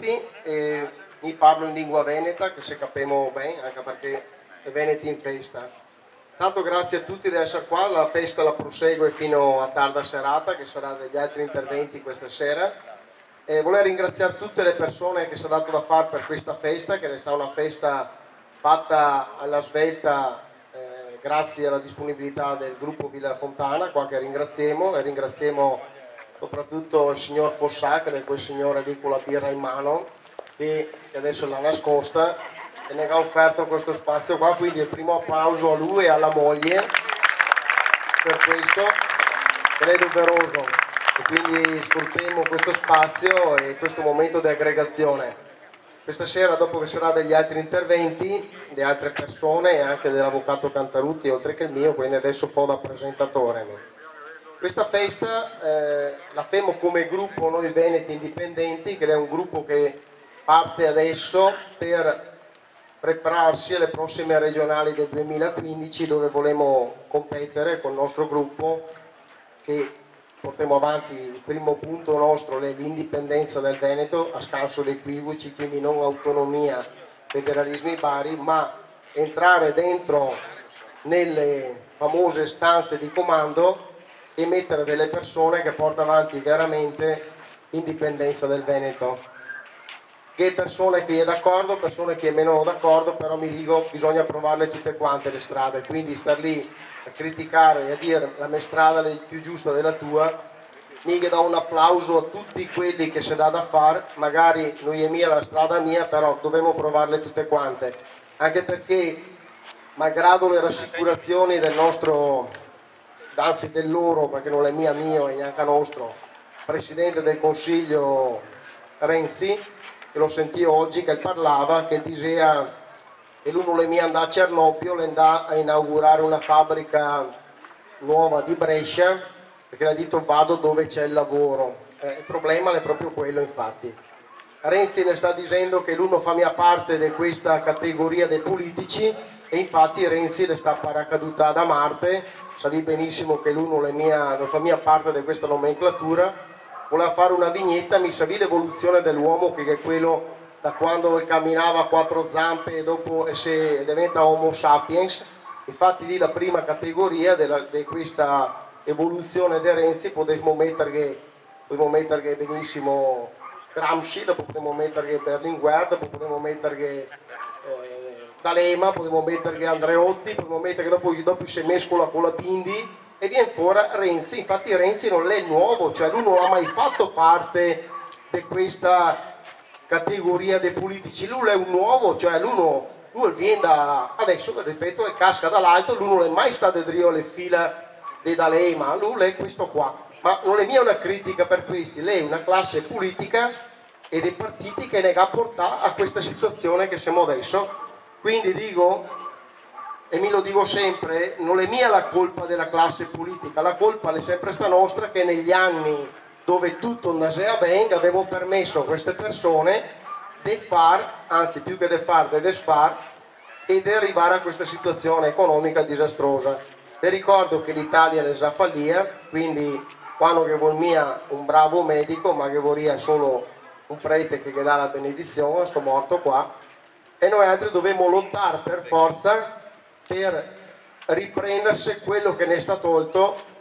tutti, mi parlo in lingua veneta, che se capiamo bene, anche perché è veneti in festa. Tanto grazie a tutti di essere qua, la festa la prosegue fino a tarda serata, che sarà degli altri interventi questa sera. E volevo ringraziare tutte le persone che si è dato da fare per questa festa, che è stata una festa fatta alla svelta grazie alla disponibilità del gruppo Villa Fontana, qua che ringraziamo, e ringraziamo soprattutto il signor Fossà, che è quel signore lì con la birra in mano, che adesso l'ha nascosta e ne ha offerto questo spazio qua, quindi il primo applauso a lui e alla moglie per questo, che è doveroso, e quindi sfruttiamo questo spazio e questo momento di aggregazione. Questa sera, dopo che sarà degli altri interventi di altre persone e anche dell'avvocato Cantarutti oltre che il mio, quindi adesso fo da presentatore. Questa festa la femo come gruppo noi Veneti Indipendenti, che è un gruppo che parte adesso per prepararsi alle prossime regionali del 2015, dove volemo competere con il nostro gruppo, che portiamo avanti. Il primo punto nostro è l'indipendenza del Veneto a scanso dei equivoci, quindi non autonomia, federalismi vari, ma entrare dentro nelle famose stanze di comando e mettere delle persone che portano avanti veramente l'indipendenza del Veneto. Che persone che è d'accordo, persone che è meno d'accordo, però mi dico bisogna provarle tutte quante le strade, quindi star lì a criticare e a dire la mia strada è più giusta della tua, mica do un applauso a tutti quelli che si dà da fare, magari noi è mia la strada mia, però dobbiamo provarle tutte quante, anche perché malgrado le rassicurazioni del nostro, anzi del loro, perché non è mio e neanche nostro, Presidente del Consiglio Renzi, che lo sentì oggi, che parlava, che diceva che lui non le mia andare a Cernobbio, le andà a inaugurare una fabbrica nuova di Brescia, perché l'ha detto vado dove c'è il lavoro. Il problema è proprio quello, infatti. Renzi ne sta dicendo che lui non fa mia parte di questa categoria dei politici, e infatti Renzi le sta paracadutà da Marte, sa benissimo che lui non fa mia parte di questa nomenclatura. Voleva fare una vignetta, mi sa l'evoluzione dell'uomo, che è quello da quando camminava a quattro zampe e dopo si diventa Homo sapiens. Infatti lì la prima categoria di questa evoluzione di Renzi potremmo mettere benissimo Gramsci, dopo potremmo mettere Berlinguer, dopo potremmo mettere D'Alema, potremmo mettere Andreotti, potremmo mettere dopo si mescola con la Pindi e viene fuori Renzi. Infatti Renzi non è nuovo, cioè lui non ha mai fatto parte di questa categoria dei politici, lui è un nuovo, cioè lui viene da, adesso ripeto, casca dall'alto, lui non è mai stato dentro alle fila di D'Alema, lui è questo qua, ma non è mia una critica per questi, lei è una classe politica e dei partiti che ne ha portato a questa situazione che siamo adesso. Quindi dico, e mi lo dico sempre, non è mia la colpa della classe politica, la colpa è sempre sta nostra, che negli anni dove tutto andava bene avevo permesso a queste persone di far, anzi più che di far, di desfar, e di arrivare a questa situazione economica disastrosa. Vi ricordo che l'Italia è già fallia, quindi quando che vuol mia un bravo medico, ma che vorria solo un prete che dà la benedizione, sto morto qua, e noi altri dobbiamo lottare per forza per riprendersi quello che ne è stato tolto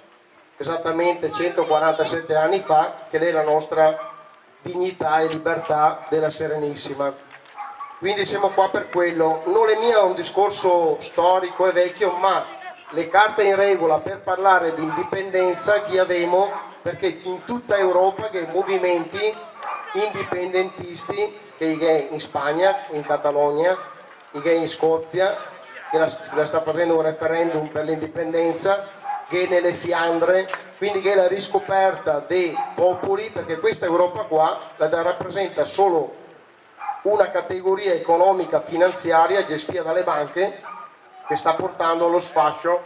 esattamente 147 anni fa, che è la nostra dignità e libertà della Serenissima. Quindi siamo qua per quello. Non è mio un discorso storico e vecchio, ma le carte in regola per parlare di indipendenza che abbiamo, perché in tutta Europa che movimenti indipendentisti, che in Spagna, in Catalogna, che in Scozia, che la sta facendo un referendum per l'indipendenza, che nelle Fiandre, quindi che è la riscoperta dei popoli, perché questa Europa qua la rappresenta solo una categoria economica finanziaria gestita dalle banche, che sta portando allo sfascio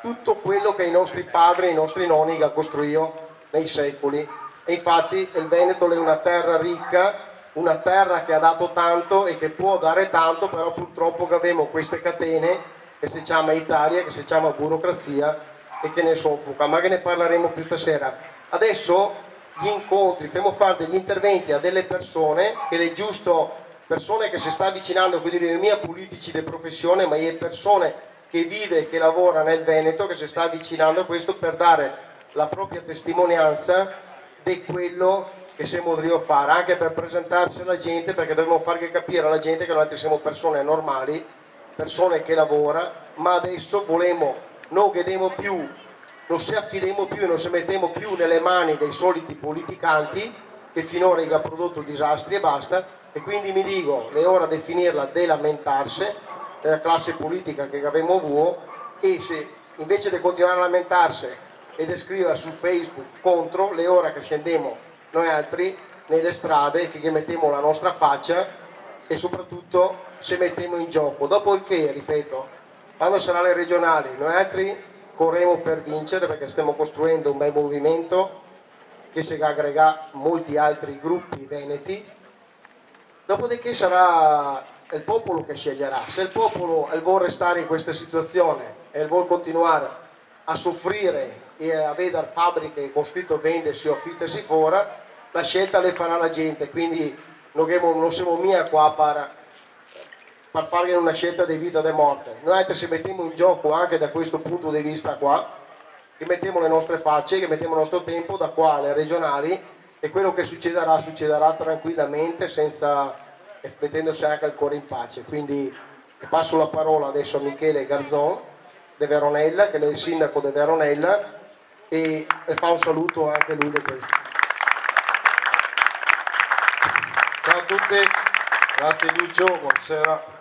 tutto quello che i nostri padri e i nostri nonni hanno costruito nei secoli. E infatti il Veneto è una terra ricca, una terra che ha dato tanto e che può dare tanto, però purtroppo che abbiamo queste catene che si chiama Italia, che si chiama burocrazia e che ne soffoca, ma che ne parleremo più stasera. Adesso gli incontri, facciamo fare degli interventi a delle persone, che è giusto, persone che si sta avvicinando, quindi non mia politici di professione, ma è persone che vive e che lavora nel Veneto, che si sta avvicinando a questo per dare la propria testimonianza di quello che siamo riusciti a fare, anche per presentarsi alla gente, perché dobbiamo far capire alla gente che noi siamo persone normali, persone che lavorano, ma adesso volemo, non chiediamo più, non si affidiamo più, non si mettiamo più nelle mani dei soliti politicanti che finora hanno prodotto disastri e basta, e quindi mi dico, è ora di finirla di lamentarsi della classe politica che abbiamo avuto, e se invece di continuare a lamentarsi e di scrivere su Facebook contro, le ore che scendiamo noi altri nelle strade, che mettiamo la nostra faccia e soprattutto se mettiamo in gioco. Dopodiché, ripeto, quando saranno le regionali, noi altri corremo per vincere, perché stiamo costruendo un bel movimento che si aggrega molti altri gruppi veneti. Dopodiché sarà il popolo che sceglierà. Se il popolo vuole restare in questa situazione e vuole continuare a soffrire e a vedere fabbriche con scritto vendersi o affittarsi fuori, la scelta le farà la gente. Quindi non siamo mica qua per fare una scelta di vita o di morte. Noi altri ci mettiamo in gioco anche da questo punto di vista qua, che mettiamo le nostre facce, che mettiamo il nostro tempo da qua alle regionali, e quello che succederà succederà tranquillamente, senza, mettendosi anche il cuore in pace. Quindi passo la parola adesso a Michele Garzon de Veronella, che è il sindaco di Veronella, e fa un saluto anche lui di questo. Ciao a tutti, grazie Lucio, buonasera.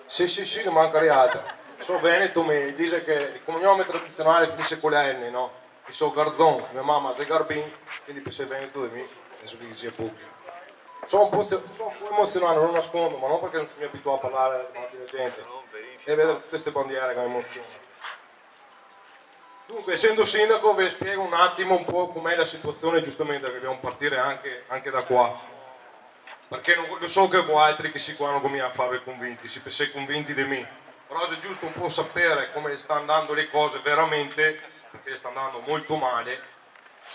Sì, che manca arrivata. Sono Veneto, mi dice che il cognome tradizionale finisce con le N, no? Io sono Garzon, mia mamma è Garbin, quindi per sei Veneto di me, penso che sia pochi. Sono un po' emozionato, non nascondo, ma non perché non sono abituato a parlare davanti alla gente e vedere tutte queste bandiere che mi emozionano. Dunque, essendo sindaco, vi spiego un attimo un po' com'è la situazione, giustamente, che dobbiamo partire anche da qua. Perché non so che voi altri che si qua non come a fare convinti, si sei convinti di me, però è giusto un po' sapere come stanno andando le cose veramente, perché stanno andando molto male,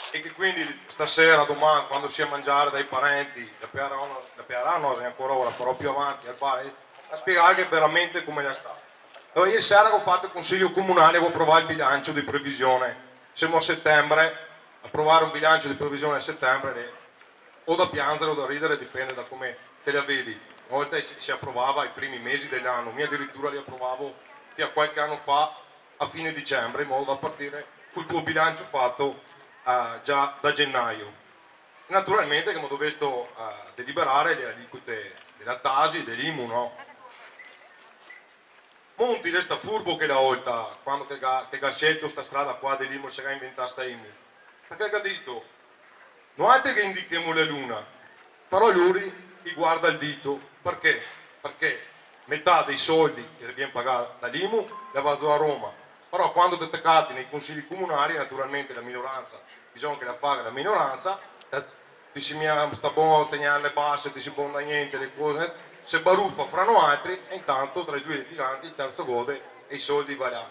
e che quindi stasera, domani, quando si è a mangiare dai parenti, la piaranno ancora ora, però più avanti al bar, a spiegare veramente come la sta. Allora, ieri sera ho fatto il consiglio comunale, ho approvato il bilancio di previsione, siamo a settembre, approvare un bilancio di previsione a settembre o da piangere o da ridere, dipende da come te la vedi. Una volta si approvava i primi mesi dell'anno, io addirittura li approvavo fino a qualche anno fa a fine dicembre, in modo da partire col tuo bilancio fatto già da gennaio. Naturalmente che mi dovesto deliberare le aliquote della Tasi e dell'IMU, no? Monti resta furbo che la volta, quando che ha scelto questa strada qua dell'IMU, si è inventata sta IMU. Perché ha detto, non altri che indichiamo la luna, però lui gli guarda il dito. Perché? Perché metà dei soldi che viene pagato dall'IMU la va a Roma, però quando ti attaccati nei consigli comunali, naturalmente la minoranza, diciamo che la fa la minoranza, ti si sta buono a tenere le basse, ti si buono da niente, le cose, se baruffa frano altri, e intanto tra i due litiganti il terzo gode e i soldi va là.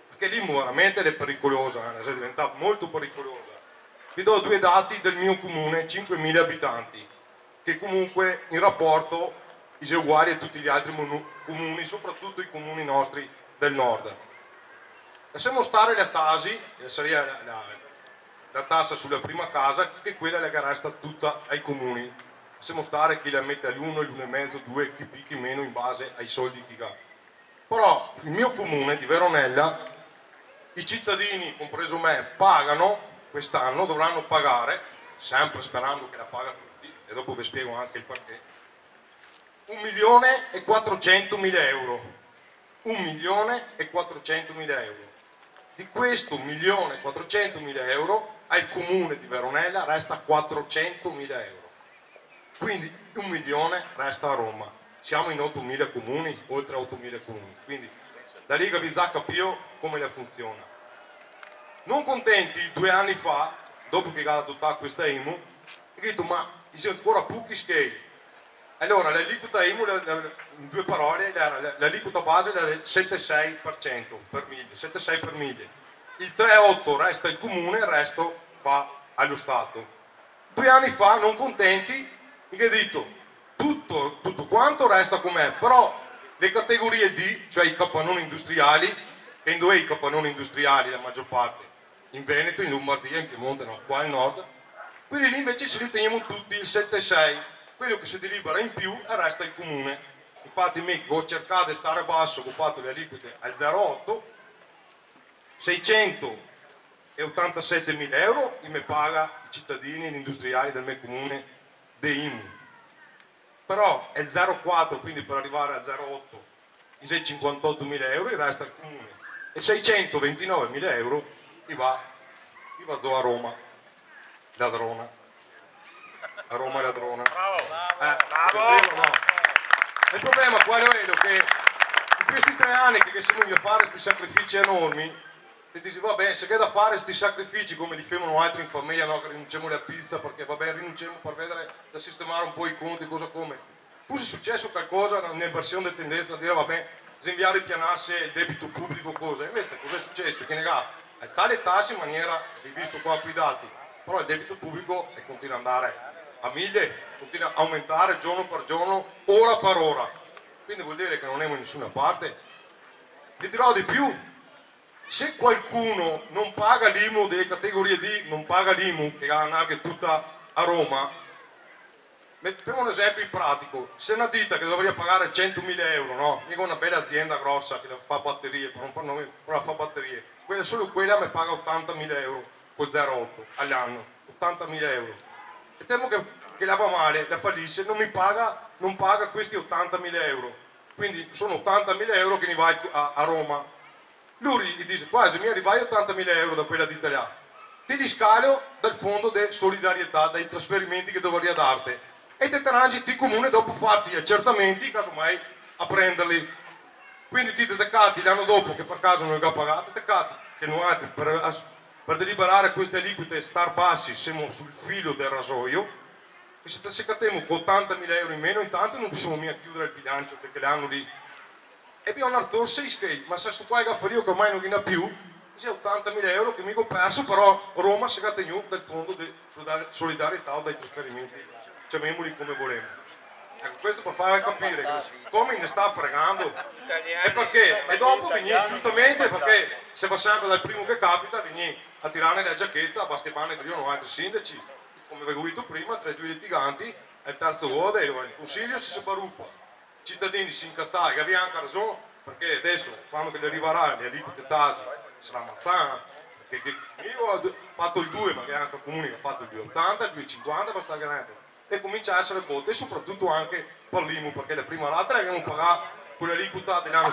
Perché l'IMU veramente è pericolosa, è diventata molto pericolosa. Vi do due dati del mio comune, 5.000 abitanti, che comunque in rapporto sono uguali a tutti gli altri comuni, soprattutto i comuni nostri del nord. Lasciamo stare la Tasi, che sarebbe la tassa sulla prima casa, che quella che resta tutta ai comuni. Lasciamo stare chi la mette all'1, l'1,5, 2, chi picchi meno in base ai soldi che ha. Però il mio comune di Veronella, i cittadini, compreso me, pagano quest'anno, dovranno pagare, sempre sperando che la paga tutti, e dopo vi spiego anche il perché, 1.400.000 euro. 1.400.000 euro. Di questo 1.400.000 euro al comune di Veronella resta 400.000 euro. Quindi 1 milione resta a Roma. Siamo in 8.000 comuni, oltre 8.000 comuni. Quindi da lì vi sa capire come la funziona. Non contenti, 2 anni fa, dopo che ha adottato questa IMU, ho detto ma sono ancora pochi scale. Allora l'aliquota IMU, in 2 parole, l'aliquota base era del 7,6% per 1000, 7,6 per 1000. Il 3,8 resta il comune, il resto va allo Stato. 2 anni fa, non contenti, che detto, tutto quanto resta com'è, però le categorie D, cioè i capannoni industriali, che in due i capannoni industriali la maggior parte, in Veneto, in Lombardia, in Piemonte, no, qua al nord, quelli lì invece ce li teniamo tutti il 7,6, quello che si delibera in più resta il comune. Infatti mi ho cercato di stare basso, ho fatto le aliquote al 0,8, 687 mila euro mi paga i cittadini e gli industriali del mio comune di IMU. Però è 0,4, quindi per arrivare a 0,8 i 58 mila euro resta al comune e 629 mila euro li va a Roma, ladrona. A Roma ladrona. Bravo. No. Il problema qual è? Che in questi 3 anni che siamo a fare questi sacrifici enormi, e dici vabbè, se c'è da fare questi sacrifici come li fanno altri in famiglia, no, che rinunciamo alla pizza perché vabbè rinunciamo per vedere da sistemare un po' i conti, cosa come. Forse è successo qualcosa, un'inversione di tendenza a dire vabbè, bisogna ripianarsi il debito pubblico, cosa. Invece cosa è successo? Che alzare le tasse in maniera, rivisto qua qui i dati, però il debito pubblico continua ad andare a 1000, continua a aumentare giorno per giorno, ora per ora. Quindi vuol dire che non andiamo in nessuna parte. Vi dirò di più. Se qualcuno non paga l'IMU delle categorie D, non paga l'IMU, che ha anche tutta a Roma, mettiamo un esempio pratico, se una ditta che dovrebbe pagare 100.000 euro, no? Mica una bella azienda grossa che fa batterie, però fa batterie, solo quella mi paga 80.000 euro col 0,8 all'anno, 80.000 euro. E temo che la va male, la fallisce, non paga questi 80.000 euro, quindi sono 80.000 euro che ne vai a Roma. Lui gli dice quasi mi arrivai 80.000 euro da quella ditta là, ti riscalo dal fondo di solidarietà, dai trasferimenti che dovrei darti e te trangi ti comune dopo farti gli accertamenti casomai a prenderli, quindi ti teccati l'anno dopo che per caso non li ho pagati, teccati che noi per deliberare queste aliquote star bassi siamo sul filo del rasoio e se cattiamo con 80.000 euro in meno intanto non possiamo mica chiudere il bilancio perché l'anno lì. E abbiamo un Artur 6 ma se sto qua che fario che ormai non viene più, c'è 80.000 euro che mi ho perso, però Roma si è tenuto dal fondo di solidarietà o dai trasferimenti, chiamiamoli come volemo. Ecco, questo per farvi capire che come ne sta fregando e perché, e dopo vieni giustamente perché se va sempre dal primo che capita, vieni a tirare la giacchetta, a Bastimane che io non ho altri sindaci, come avevo detto prima, tra i due litiganti, e il terzo uovo, il consiglio si baruffa. I cittadini si incazzano, che abbiamo anche ragione, perché adesso quando gli arriverà le aliquote tasi sarà ammazzata, perché io ho fatto il 2 ma che anche il comune che ha fatto il 2,80, il 2,50 per stare dentro e comincia a essere botte e soprattutto anche per l'IMU, perché la prima rata abbiamo pagato quell'aliquota dell'anno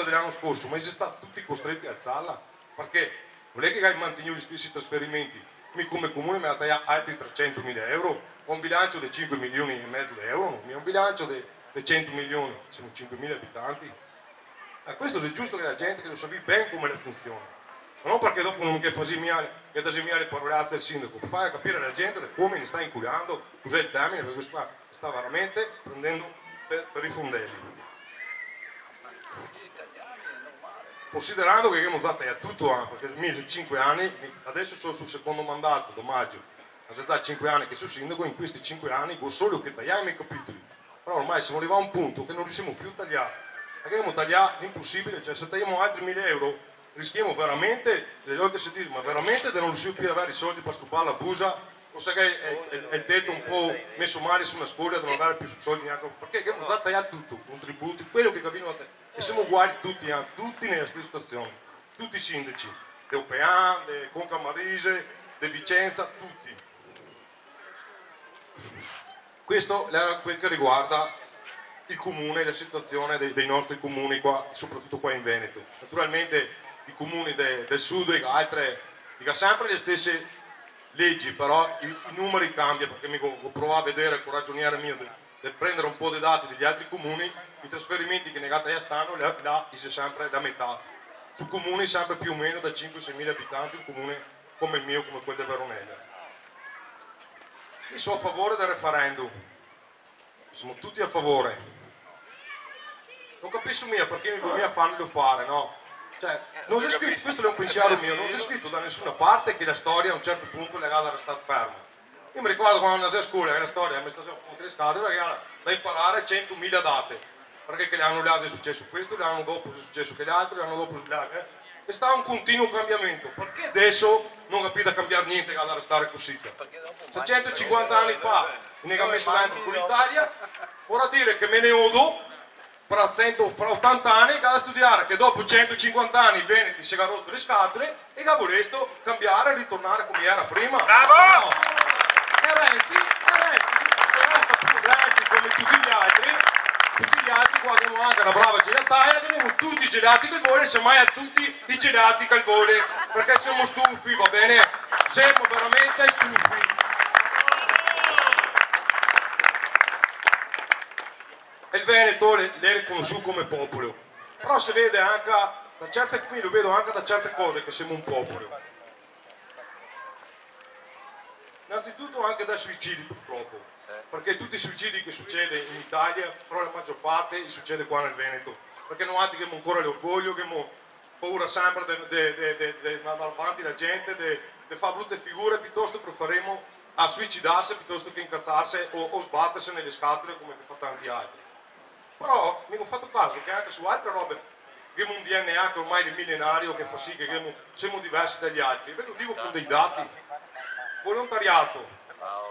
dell'anno scorso, ma si sta tutti costretti a alzarla, perché non è che hai mantenuto gli stessi trasferimenti, mi come comune mi ha tagliato altri 300.000 euro, ho un bilancio di 5 milioni e mezzo di euro, non ho un bilancio di 100 milioni, siamo 5.000 abitanti. Questo è giusto che la gente che lo sappia bene come funziona, non perché dopo non che fasi mia le parole al sindaco, per fare capire alla gente come ne sta inculando, cos'è il termine, perché questo qua sta veramente prendendo per i fondelli. Considerando che abbiamo usato tutto, perché 5 anni, adesso sono sul secondo mandato, da maggio, ho già 5 anni che sono sindaco, in questi 5 anni ho solo che tagliare i miei capitoli, però ormai siamo arrivati a un punto che non riusciamo più a tagliare, perché dobbiamo tagliare l'impossibile, cioè se tagliamo altri 1.000 euro rischiamo veramente, delle volte si dice, ma veramente di non riuscire più ad avere i soldi per stupare la busa, o se è il tetto un po' messo male su una scuola di non avere più soldi neanche, perché abbiamo già tagliato tutto, contributi, quello che capito a te, e siamo uguali tutti nella stessa situazione, tutti i sindaci, di Opean, di Conca Marise, di Vicenza, tutti. Questo è quel che riguarda il comune, la situazione dei nostri comuni qua, soprattutto qua in Veneto. Naturalmente i comuni del sud e altre hanno sempre le stesse leggi, però i numeri cambiano, perché mi ho provato a vedere con ragioniere mio di prendere un po' dei dati degli altri comuni, i trasferimenti che negati a stanno là è sempre la metà. Su comuni sempre più o meno da 5-6 mila abitanti, un comune come il mio, come quello di Veronella. Io sono a favore del referendum, siamo tutti a favore. Non capisco perché mi fanno fare, no? Cioè, non c'è scritto, questo è un pensiero mio, non c'è scritto da nessuna parte che la storia a un certo punto è legata a restare ferma. Io mi ricordo quando andavo a scuola, che la storia mi stava appunto le scatole, perché era da imparare 100.000 date, perché che l'anno è successo questo, l'anno dopo è successo quell'altro, l'anno dopo quell'altro, e sta un continuo cambiamento. Perché adesso non capite a cambiare niente che ha da restare così? Se 150 anni fa ne ha messo dentro con l'Italia, ora dire che me ne odo fra 80 anni che ha da studiare che dopo 150 anni i veneti si è rotto le scatole e che ha voluto cambiare e ritornare come era prima. Bravo! No. E Renzi, come tutti gli altri qua abbiamo anche una brava gelataia, abbiamo tutti i gelati che vuole, semmai a tutti i gelati che vuole, perché siamo stufi, va bene? Siamo veramente stufi. E il Veneto l'è riconosciuto come popolo, però si vede anche da certe, qui lo vedo anche da certe cose che siamo un popolo. Innanzitutto anche da suicidi purtroppo, perché tutti i suicidi che succede in Italia, però la maggior parte succede qua nel Veneto, perché noi che abbiamo ancora l'orgoglio, che abbiamo paura sempre di andare avanti la gente, di fare brutte figure, piuttosto preferiamo a suicidarsi piuttosto che incazzarsi o sbattersi nelle scatole come fa tanti altri. Però mi ho fatto caso che anche su altre robe abbiamo un DNA che ormai è millenario che fa sì che siamo diversi dagli altri. Ve lo dico con dei dati. Volontariato.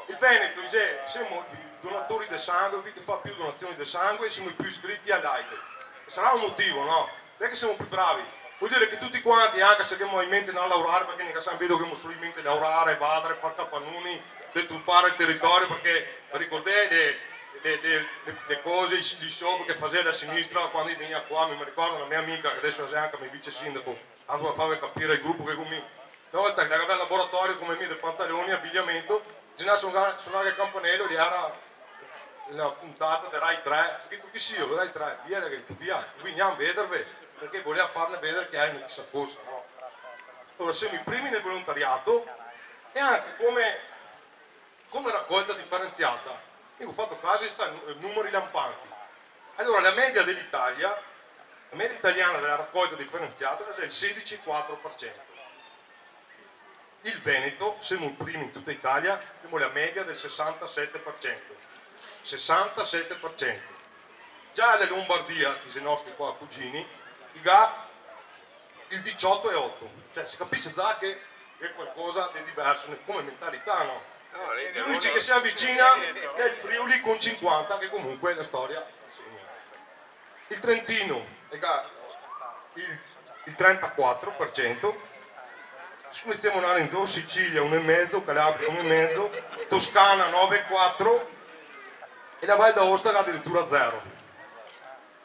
Il Veneto siamo i donatori del sangue, qui che fa più donazioni del sangue, siamo i più iscritti all'AIDE. Sarà un motivo, no? Non è che siamo più bravi. Vuol dire che tutti quanti, anche se abbiamo in mente non lavorare, perché ne sempre vedo che abbiamo solo in mente lavorare, vadere, fare capannuni, deturpare il territorio, perché ricordate le cose, gli show che faceva a sinistra quando veniva qua, mi ricordo una mia amica che adesso è anche mio vice sindaco, andava a farmi capire il gruppo che con me, una volta che aveva il laboratorio come me dei pantaloni, abbigliamento, bisognava suonare il campanello, lì era una puntata di Rai 3, scritto chi sia, Rai 3, via ragazzi, via, veniamo a vedervi, perché voleva farne vedere che hai chissà cosa, no? Ora siamo i primi nel volontariato e anche come raccolta differenziata. Io ho fatto caso di numeri lampanti. Allora la media dell'Italia, la media italiana della raccolta differenziata è del 16,4%. Il Veneto, siamo i primi in tutta Italia, abbiamo la media del 67%. 67%. Già la Lombardia, che sono i nostri qua cugini, il 18,8%. Cioè si capisce già che è qualcosa di diverso come mentalità, no? L'unico che si avvicina è il Friuli con 50, che comunque è la storia. Il Trentino il 34%, come stiamo andando in Sicilia 1,5%, Calabria 1,5%, Toscana 9,4% e la Val d'Aosta addirittura 0%.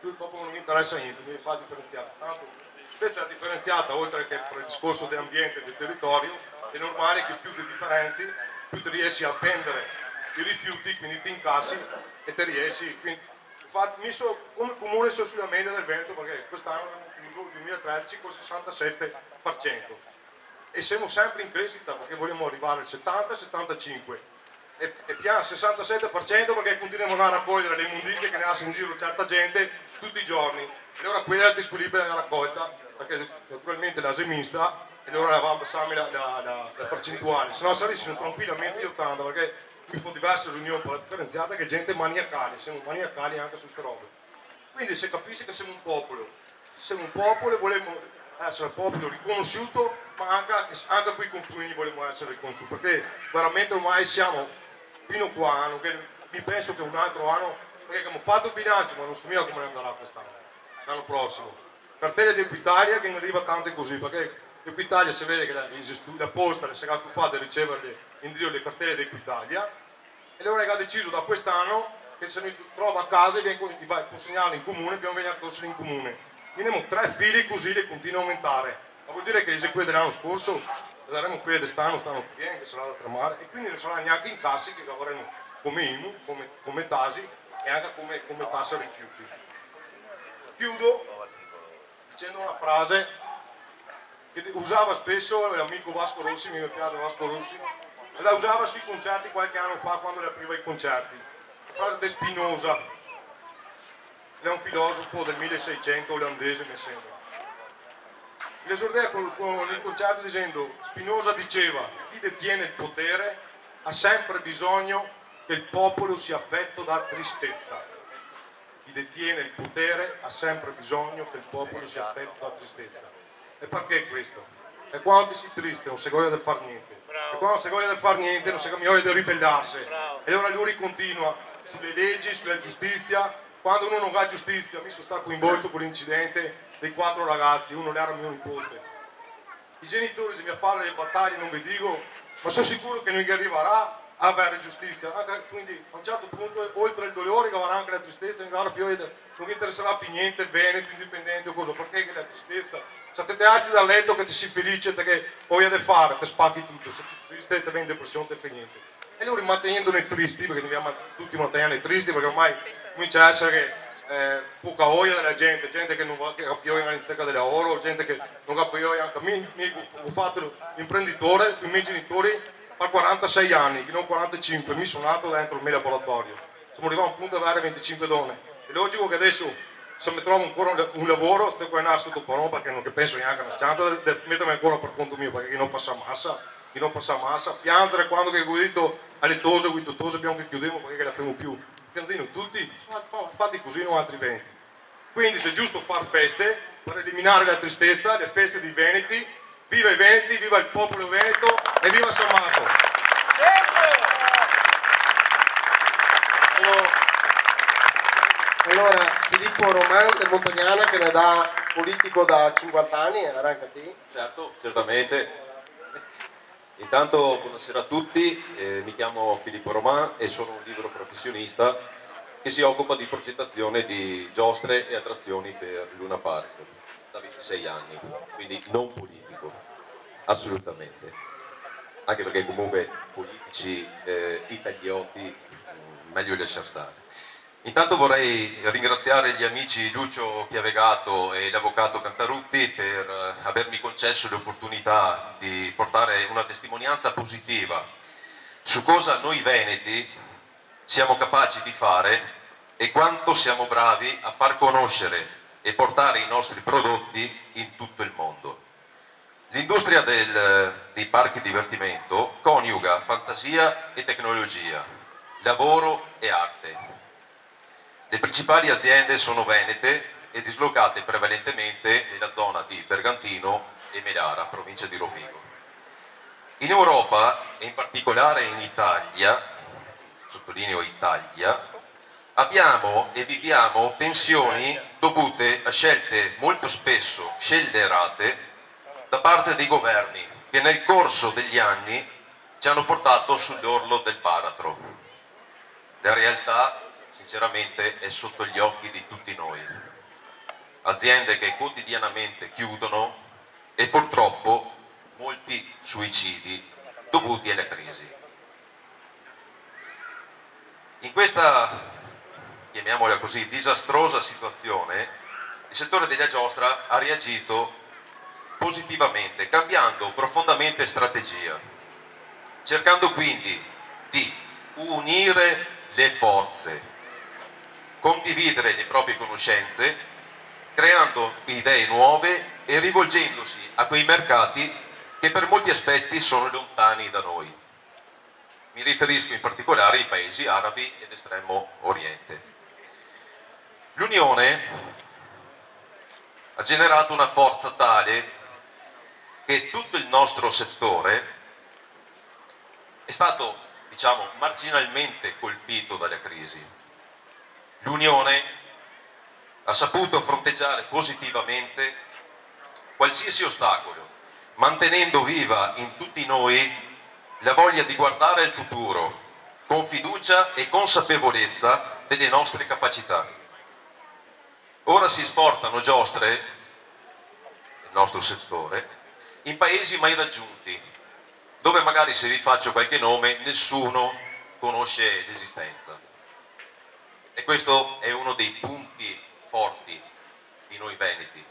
Dopo non mi interessa niente, mi fa differenziare. Tanto questa è differenziata, oltre che per il discorso dell'ambiente e del territorio, è normale che più ti differenzi, più ti riesci a prendere i rifiuti, quindi ti incassi e ti riesci. Quindi, infatti, come comune sono sulla media del Veneto, perché quest'anno abbiamo chiuso il 2013 con il 67% e siamo sempre in crescita perché vogliamo arrivare al 70-75% e piano al 67% perché continuiamo a raccogliere le immondizie che ne ha in giro certa gente tutti i giorni e allora quella è disponibile alla raccolta perché naturalmente la semista e allora abbassiamo la percentuale, se no sarissimo tranquillamente 80 perché mi fa diverse riunioni per la differenziata che gente maniacale, siamo maniacali anche su queste robe. Quindi si capisce che siamo un popolo e volevamo essere un popolo riconosciuto, ma anche qui con Fuini volevamo essere riconosciuti, perché veramente ormai siamo fino qua, mi penso che un altro anno, perché abbiamo fatto il bilancio, ma non so mica come andrà quest'anno, l'anno prossimo. Cartelle di Equitalia che non arriva tanto così, perché Equitalia si vede che la posta si è stufata di ricevere in giro le cartelle di Equitalia e allora ha deciso da quest'anno che se ne trova a casa e va a consegnarle in comune, dobbiamo venire a torsene in comune. Abbiamo 3 fili così le continua a aumentare, ma vuol dire che se quelle dell'anno scorso le daremo quelle d'estano, stanno piene, che sarà da tramare e quindi non sarà neanche in cassi che avremo come IMU, come tasi e anche come tassa rifiuti. Chiudo dicendo una frase che usava spesso l'amico Vasco Rossi, mi piace Vasco Rossi, la usava sui concerti qualche anno fa quando le apriva i concerti. La frase di Spinoza, è un filosofo del 1600 olandese mi sembra. l'esordea con il concerto dicendo: Spinoza diceva, chi detiene il potere ha sempre bisogno che il popolo sia affetto da tristezza. Chi detiene il potere ha sempre bisogno che il popolo sia affetto da tristezza. E perché questo? E quando si triste non si voglia di far niente. E quando si voglia di far niente non si voglia di ribellarsi. E allora lui continua sulle leggi, sulla giustizia. Quando uno non va a giustizia, mi sono stato coinvolto con l'incidente dei 4 ragazzi, uno era mio nipote. I genitori se mi fanno le battaglie non vi dico, ma sono sicuro che non gli arriverà a avere giustizia. Quindi a un certo punto, oltre il dolore, che avrà anche la tristezza, non mi interesserà più niente, Veneto, indipendente o cosa, perché che la tristezza? Se te alzi dal letto che ti sei felice, che voglia di fare, ti spacchi tutto, se ti triste ti viene in depressione, ti fai niente. E loro mantenendone tristi, perché dobbiamo tutti mantenerli tristi, perché ormai comincia a essere poca voglia della gente che non va più in cerca del lavoro, gente che non va più anche ho fatto l'imprenditore con i miei genitori per 46 anni, non 45, mi sono nato dentro il mio laboratorio, siamo arrivati a un punto di avere 25 donne. È logico che adesso se mi trovo ancora un lavoro, se poi nasco dopo no, perché non penso neanche a una chance di mettermi ancora per conto mio, perché non passa massa, piangere quando che ho detto alle tose, abbiamo che chiudiamo perché la facciamo più. Canzino, tutti sono fatti così, non altri venti. Quindi è giusto fare feste per eliminare la tristezza, le feste dei Veneti. Viva i Veneti, viva il popolo veneto e viva San Marco! Allora, Filippo Roman del Montagnana, che ne dà politico da 50 anni, arranca te. Certo, certamente. Intanto buonasera a tutti, mi chiamo Filippo Roman e sono un libero professionista che si occupa di progettazione di giostre e attrazioni per Luna Park da 26 anni, quindi non politico, assolutamente. Anche perché comunque politici italiotti meglio lasciar stare. Intanto vorrei ringraziare gli amici Lucio Chiavegato e l'avvocato Cantarutti per avermi concesso l'opportunità di portare una testimonianza positiva su cosa noi veneti siamo capaci di fare e quanto siamo bravi a far conoscere e portare i nostri prodotti in tutto il mondo. L'industria dei parchi divertimento coniuga fantasia e tecnologia, lavoro e arte. Le principali aziende sono venete e dislocate prevalentemente nella zona di Bergantino e Melara, provincia di Rovigo. In Europa e in particolare in Italia, sottolineo Italia, abbiamo e viviamo tensioni dovute a scelte molto spesso scellerate da parte dei governi che nel corso degli anni ci hanno portato sull'orlo del baratro. La realtà sinceramente è sotto gli occhi di tutti noi. Aziende che quotidianamente chiudono e purtroppo molti suicidi dovuti alla crisi. In questa, chiamiamola così, disastrosa situazione, il settore della giostra ha reagito positivamente, cambiando profondamente strategia, cercando quindi di unire le forze, condividere le proprie conoscenze, creando idee nuove e rivolgendosi a quei mercati che per molti aspetti sono lontani da noi. Mi riferisco in particolare ai paesi arabi ed estremo oriente. L'Unione ha generato una forza tale che tutto il nostro settore è stato, diciamo, marginalmente colpito dalla crisi. L'Unione ha saputo fronteggiare positivamente qualsiasi ostacolo, mantenendo viva in tutti noi la voglia di guardare al futuro con fiducia e consapevolezza delle nostre capacità. Ora si esportano giostre, nel nostro settore, in paesi mai raggiunti, dove magari, se vi faccio qualche nome, nessuno conosce l'esistenza. E questo è uno dei punti forti di noi veneti.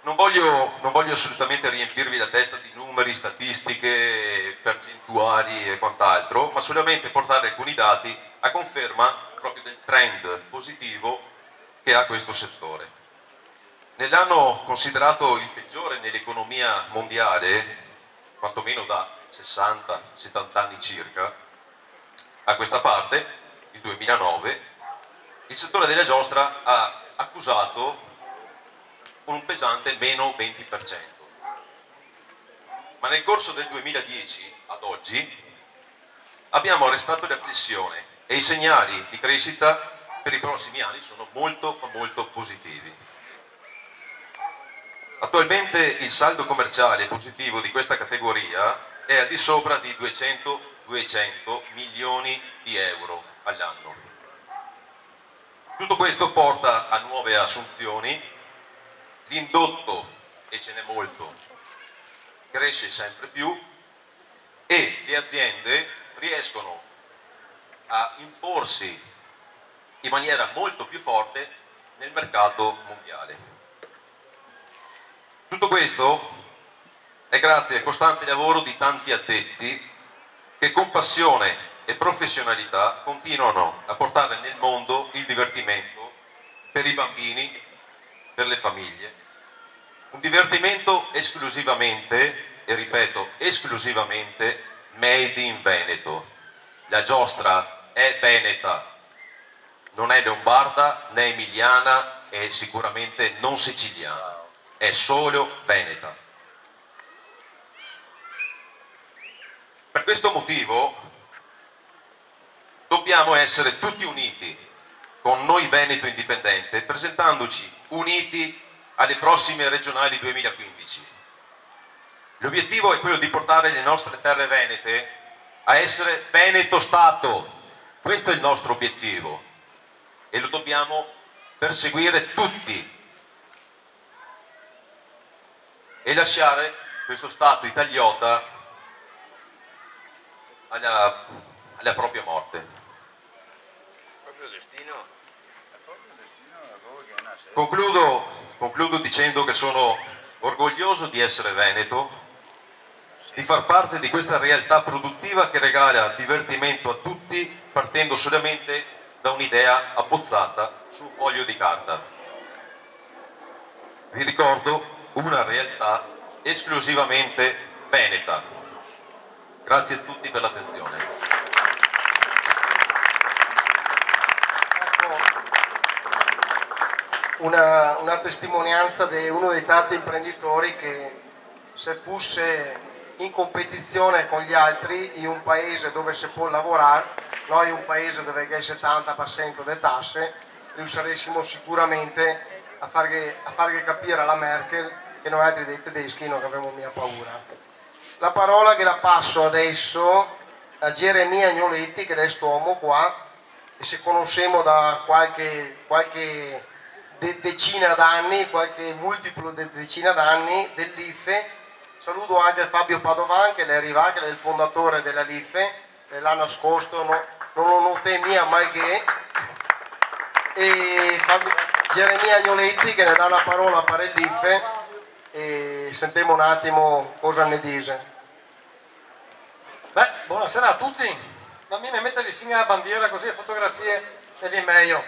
Non voglio assolutamente riempirvi la testa di numeri, statistiche, percentuali e quant'altro, ma solamente portare alcuni dati a conferma proprio del trend positivo che ha questo settore. Nell'anno considerato il peggiore nell'economia mondiale, quantomeno da 60-70 anni circa, a questa parte, il 2009, il settore della giostra ha accusato un pesante meno 20%. Ma nel corso del 2010 ad oggi abbiamo arrestato la flessione e i segnali di crescita per i prossimi anni sono molto positivi. Attualmente il saldo commerciale positivo di questa categoria è al di sopra di 200 milioni di euro all'anno. Tutto questo porta a nuove assunzioni, l'indotto, e ce n'è molto, cresce sempre più e le aziende riescono a imporsi in maniera molto più forte nel mercato mondiale. Tutto questo è grazie al costante lavoro di tanti addetti che con passione e professionalità continuano a portare nel mondo il divertimento per i bambini, per le famiglie. Un divertimento esclusivamente, e ripeto, esclusivamente made in Veneto. La giostra è veneta, non è lombarda né emiliana e sicuramente non siciliana, è solo veneta. Per questo motivo dobbiamo essere tutti uniti con Noi Veneto Indipendente, presentandoci uniti alle prossime regionali 2015. L'obiettivo è quello di portare le nostre terre venete a essere Veneto Stato. Questo è il nostro obiettivo e lo dobbiamo perseguire tutti e lasciare questo Stato italiota alla propria morte. Concludo dicendo che sono orgoglioso di essere veneto, di far parte di questa realtà produttiva che regala divertimento a tutti partendo solamente da un'idea abbozzata su un foglio di carta. Vi ricordo una realtà esclusivamente veneta. Grazie a tutti per l'attenzione. Ecco, una testimonianza di uno dei tanti imprenditori che, se fosse in competizione con gli altri in un paese dove si può lavorare, noi in un paese dove c'è il 70% delle tasse, riusciremo sicuramente a fargli capire alla Merkel che noi altri dei tedeschi non abbiamo mia paura. La parola che la passo adesso a Geremia Agnoletti, che è quest'uomo qua, e se conosciamo da qualche decina d'anni, qualche multiplo di decina d'anni dell'IFE. Saluto anche Fabio Padovan, che è arrivato, che è il fondatore della LIFE, l'anno scorso non lo noté mia malché, e Geremia Agnoletti che ne dà una parola per l'IFE e sentiamo un attimo cosa ne dice. Beh, buonasera a tutti. Ma mi mette vicino alla bandiera così le fotografie e vi meglio.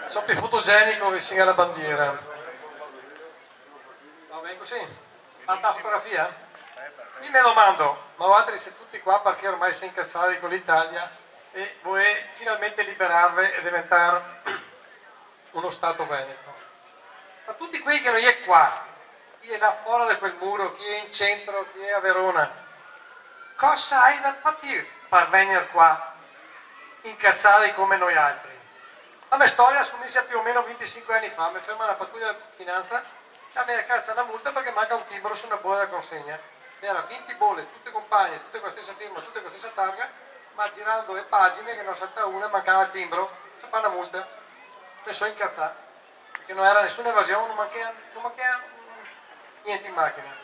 Sono più fotogenico vicino alla bandiera. Va bene così? Fatta la fotografia? Io mi domando, ma voi siete tutti qua perché ormai si incazzati con l'Italia e vuoi finalmente liberarvi e diventare uno Stato veneto. Ma tutti quelli che non è qua, chi è là fuori da quel muro, chi è in centro, chi è a Verona, cosa hai da partire per venire qua incazzati come noi altri? La mia storia comincia più o meno 25 anni fa, mi ferma una pattuglia di finanza e mi cazza una multa perché manca un timbro su una bolla da consegna. Era 20 bolle, tutte compagne, tutte con la stessa firma, tutte con la stessa targa, ma girando le pagine che non salta una, mancava il timbro, si fa una multa. Mi sono incazzato, perché non era nessuna evasione, non mancava niente in macchina.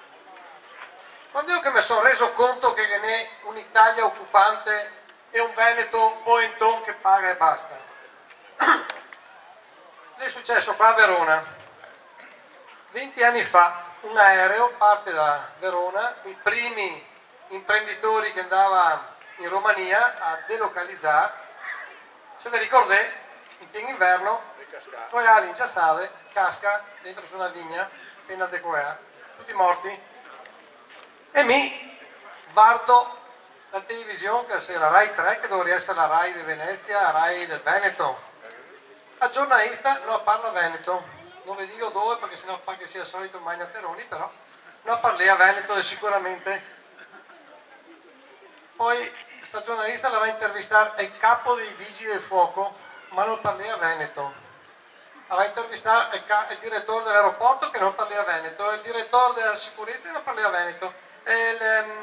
Quando io che mi sono reso conto che è un'Italia occupante e un Veneto boenton che paga e basta. È successo qua a Verona, 20 anni fa, un aereo parte da Verona, i primi imprenditori che andavano in Romania a delocalizzare, se vi ricordate, in pieno inverno, con le ali inciassate, casca dentro su una vigna, appena di qua, tutti morti. E mi guardo la televisione, che era Rai 3, che dovrebbe essere la Rai di Venezia, Rai del Veneto. La giornalista non parla veneto, non vi dico dove perché sennò fa che sia il solito Magnateroni, però non parla a Veneto sicuramente. Poi sta giornalista la va a intervistare il capo dei vigili del fuoco, ma non parla a Veneto. La va a intervistare il direttore dell'aeroporto che non parla a Veneto, il direttore della sicurezza che non parla a Veneto, il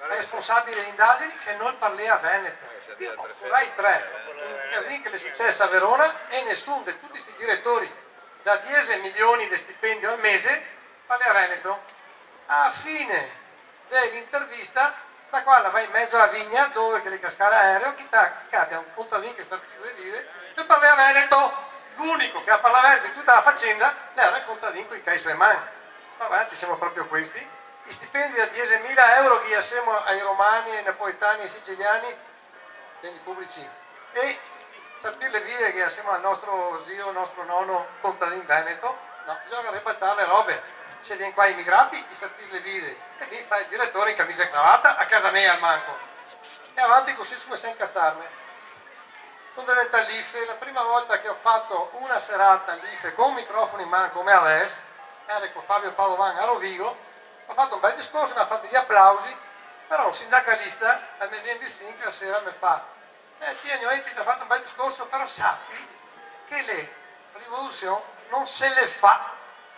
responsabile delle indagini che non parla a Veneto. Io su Rai 3 un casino che le è successo a Verona e nessuno di tutti questi direttori da 10 milioni di stipendio al mese parla a Veneto. A fine dell'intervista sta qua la va in mezzo alla vigna dove che le cascare aereo, chi cade un contadino che sta a le vide e parla a Veneto. L'unico che ha parlato a Veneto di tutta la faccenda era il contadino con i cai suoi mani. Avanti siamo proprio questi. I stipendi da 10.000 euro che siamo ai romani, ai napoletani, ai siciliani, quindi pubblici. E sapere le vie che siamo al nostro zio, al nostro nonno contadino veneto, no, bisogna ribaltare le robe. Se viene qua immigrati, gli sapete le vie e mi fa il direttore in camicia e cravatta a casa mia al manco. E avanti così come se incazzarmi. Sono diventato all'IFE, la prima volta che ho fatto una serata all'IFE con microfono in mano come adesso, ero con Fabio Padovan a Rovigo, ho fatto un bel discorso, mi ha fatto gli applausi, però un sindacalista mi viene vicino che la sera mi fa Tieni, ti ha fatto un bel discorso, però sappi che le rivoluzioni non se le fa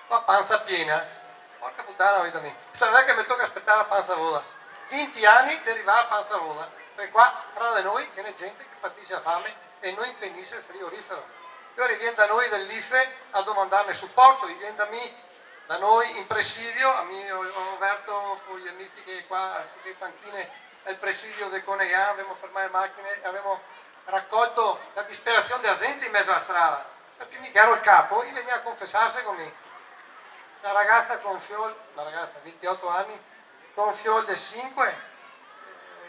la panza piena. Porca puttana, vita mia, sta che mi tocca aspettare la panza vola. 20 anni di arrivare a panza vola, perché qua tra di noi viene gente che patisce la fame e non impedisce il frigorifero. Ora viene da noi dell'IFE a domandarne supporto, viene da noi in presidio, a me ho aperto con gli amici che qua sulle panchine al presidio del Conegan, abbiamo fermato le macchine e abbiamo raccolto la disperazione della gente in mezzo alla strada. Perché mi ero il capo e veniva a confessarsi con me. Una ragazza con fiol, una ragazza 28 anni, con fiol del 5,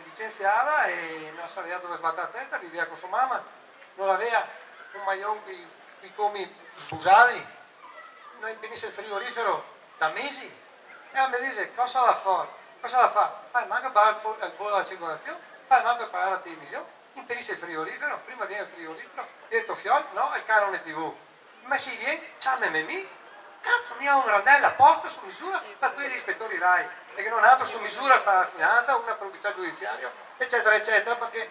licenziata e non sapeva dove sbattere la testa, viveva con sua mamma, non aveva un maglione qui come busati, non impedisce il frigorifero da mesi. E mi dice, cosa da fare? Cosa da fare? Fai manca pagare il bollo della circolazione, fai manca pagare la televisione, impedisce il frigorifero, prima viene il frigorifero, ho detto fiol, no, il canone TV. Ma si viene, ciameme mi, cazzo mi ha un randello apposta su misura per quegli ispettori RAI, e che non altro su misura per la finanza, una per l'ufficiale giudiziario, eccetera, eccetera, perché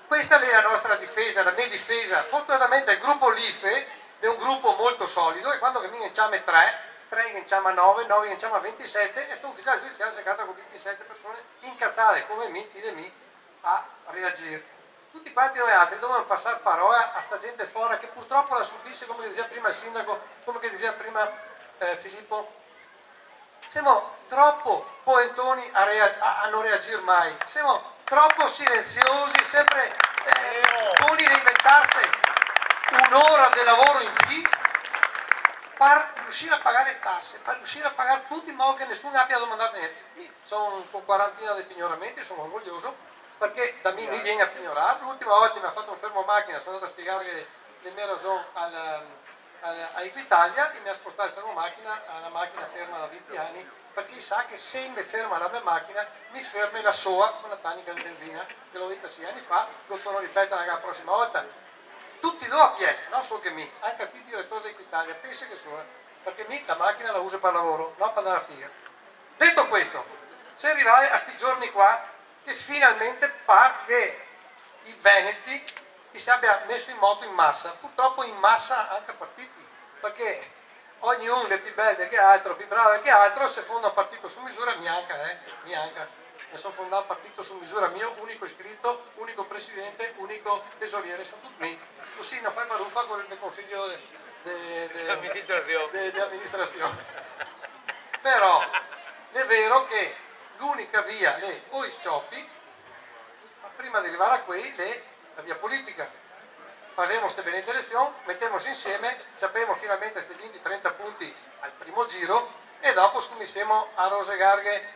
questa è la nostra difesa, la mia difesa. Fortunatamente il gruppo LIFE è un gruppo molto solido e quando che mi inciame 3 che inciama 9 che inciama 27 e sto ufficiale giudiziario si è con 27 persone incazzate come me e me a reagire. Tutti quanti noi altri dobbiamo passare parola a sta gente fuori che purtroppo la subisce, come diceva prima il sindaco, come diceva prima Filippo. Siamo troppo poentoni a non reagire mai, siamo troppo silenziosi, sempre buoni da inventarsi un'ora di lavoro in più per riuscire a pagare le tasse, per riuscire a pagare tutti in modo che nessuno abbia domandato niente. Io sono con quarantina di pignoramenti, sono orgoglioso perché da me mi viene a pignorare. L'ultima volta mi ha fatto un fermo macchina, sono andato a spiegare le mie ragioni a Equitalia e mi ha spostato il fermo macchina alla macchina ferma da 20 anni perché sa che se mi ferma la mia macchina mi ferma la sua con la tanica di benzina, che l'ho detto 6 anni fa, lo torno a ripetere la prossima volta. Tutti doppie, non solo che me, anche a te direttore di Equitalia, pensa che sono, perché me la macchina la uso per lavoro, non per andare a figa. Detto questo, si arriva a questi giorni qua che finalmente pare che i veneti si abbia messo in moto in massa, purtroppo in massa anche partiti, perché ognuno è più bello che altro, più bravo che altro, se fonda un partito su misura, neanche. E sono fondato un partito su misura mio, unico iscritto, unico presidente, unico tesoriere, sono tutti me. Così non fai baruffa con il consiglio di amministrazione. Però è vero che l'unica via è o i scioppi, ma prima di arrivare a qui è la via politica. Facciamo queste benedette elezioni, mettiamoci insieme, sappiamo finalmente questi 20-30 punti al primo giro e dopo cominciamo a rosegare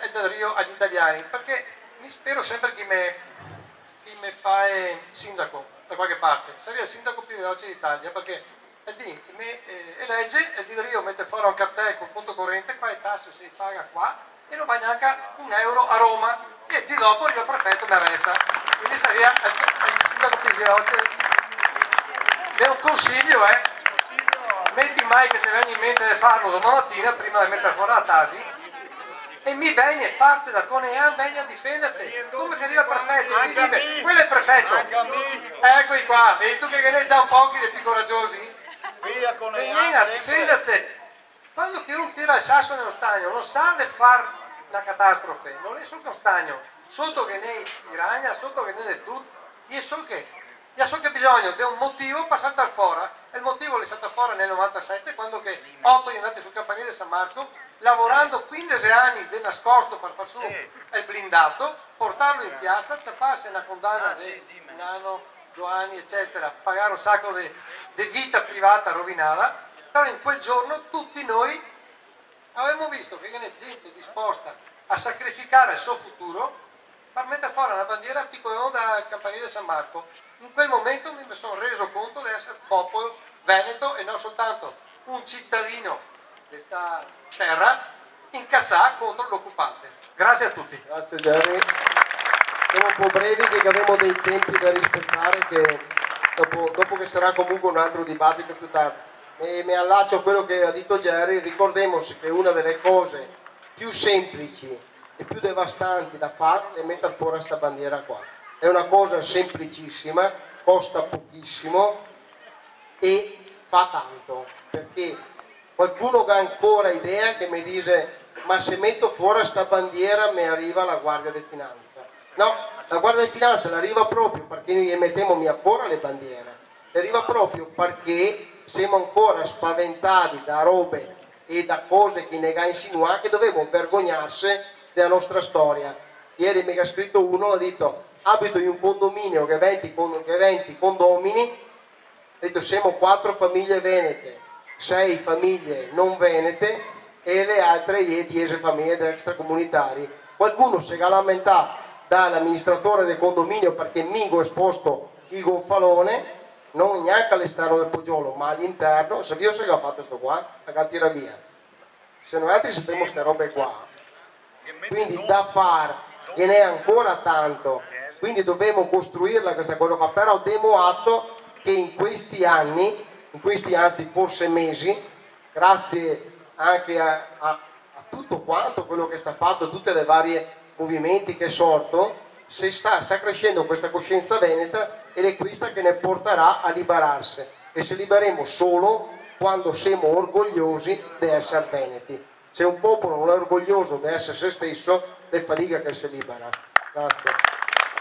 il dadrio agli italiani, perché mi spero sempre che chi mi fa sindaco da qualche parte, sarebbe il sindaco più veloce d'Italia, perché elegge e io mette fuori un cartello col conto corrente, qua le tasse si paga qua e non va neanche €1 a Roma, e di dopo arriva il prefetto e mi arresta. Quindi sarebbe il sindaco più veloce. È un consiglio, metti mai che ti venga in mente di farlo domani mattina prima di mettere fuori la tasi, e mi viene parte da Conean, vieni a difenderti, come che arriva il prefetto, mi dice, quello è il prefetto, eccoci qua, vedi tu che ne già un po' dei più coraggiosi, vieni a difenderti. Quando chiunque tira il sasso nello stagno non sa di fare una catastrofe, non è solo uno stagno, sotto che ne iragna, sotto che ne tutto, io so che ha bisogno di un motivo per saltare fuori, e il motivo è saltato fuori nel 97, quando che 8 è andato sul campanile di San Marco, lavorando 15 anni di nascosto per far su il blindato, portarlo in piazza, ciapparsi una condanna di un anno, 2 anni, eccetera, pagare un sacco di vita privata rovinata, però in quel giorno tutti noi avevamo visto che c'è gente disposta a sacrificare il suo futuro per mettere fuori una bandiera piccolona dal campanile di San Marco. In quel momento mi sono reso conto di essere popolo veneto e non soltanto un cittadino di questa terra incazzato contro l'occupante. Grazie a tutti. Grazie Jerry. Siamo un po' brevi che abbiamo dei tempi da rispettare, che dopo che sarà comunque un altro dibattito più tardi. E mi allaccio a quello che ha detto Jerry, ricordiamoci che una delle cose più semplici e più devastanti da fare è mettere fuori questa bandiera qua. È una cosa semplicissima, costa pochissimo e fa tanto, perché qualcuno che ha ancora idea che mi dice ma se metto fuori sta bandiera mi arriva la Guardia di Finanza. No, la Guardia di Finanza le arriva proprio perché noi gli mettiamo ancora le bandiere, le arriva proprio perché siamo ancora spaventati da robe e da cose che nega insinuare che dovevo vergognarsi della nostra storia. Ieri mi ha scritto uno, ha detto abito in un condominio che 20 condomini, ha detto siamo 4 famiglie venete, 6 famiglie non venete e le altre 10 famiglie extracomunitari. Qualcuno si è lamentato dall'amministratore del condominio perché Mingo ha esposto il gonfalone, non neanche all'esterno del poggiolo ma all'interno. Se io se l'ho fatto sto qua, la tira via, se noi altri sappiamo queste robe qua, quindi da fare e ne è ancora tanto, quindi dobbiamo costruirla questa cosa qua, però diamo atto che in questi anni, anzi forse mesi, grazie anche a tutto quanto quello che sta fatto, tutte le varie movimenti che è sorto, sta crescendo questa coscienza veneta ed è questa che ne porterà a liberarsi, e se libereremo solo quando siamo orgogliosi di essere veneti. Se un popolo non è orgoglioso di essere se stesso, le fatica che si libera. Grazie.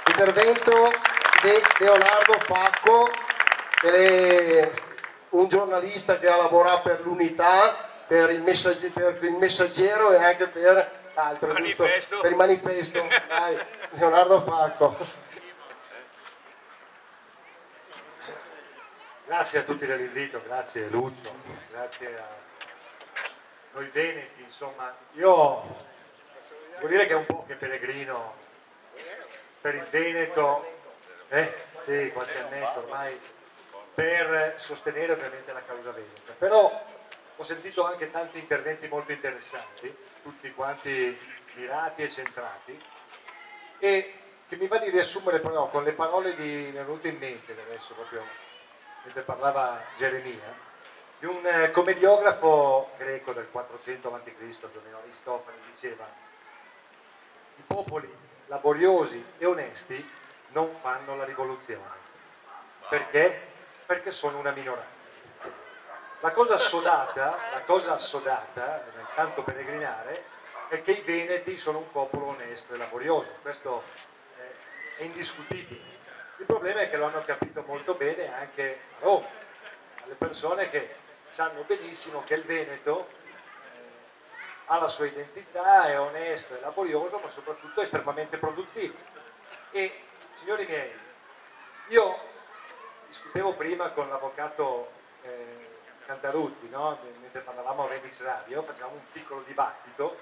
Intervento di Leonardo Facco, un giornalista che ha lavorato per l'Unità, per il Messaggero e anche per l'altro, giusto? Per il Manifesto. Dai, Leonardo Facco. Grazie a tutti dell'invito, grazie Lucio, grazie a noi veneti, insomma, io devo dire che è un po' che peregrino per il Veneto, sì, qualche annetto ormai, per sostenere ovviamente la causa veneta, però ho sentito anche tanti interventi molto interessanti, tutti quanti mirati e centrati, e che mi va di riassumere però con le parole mi è venuto in mente adesso proprio mentre parlava Geremia, di un commediografo greco del 400 a.C., più o meno Aristofane, diceva: i popoli laboriosi e onesti non fanno la rivoluzione. Perché? Perché sono una minoranza. La cosa assodata nel tanto peregrinare, è che i veneti sono un popolo onesto e laborioso, questo è indiscutibile. Il problema è che lo hanno capito molto bene anche a Roma, alle persone che sanno benissimo che il Veneto ha la sua identità, è onesto, è laborioso, ma soprattutto è estremamente produttivo. E, signori miei, io discutevo prima con l'avvocato Cantarutti, no? Mentre parlavamo a Venix Radio, facevamo un piccolo dibattito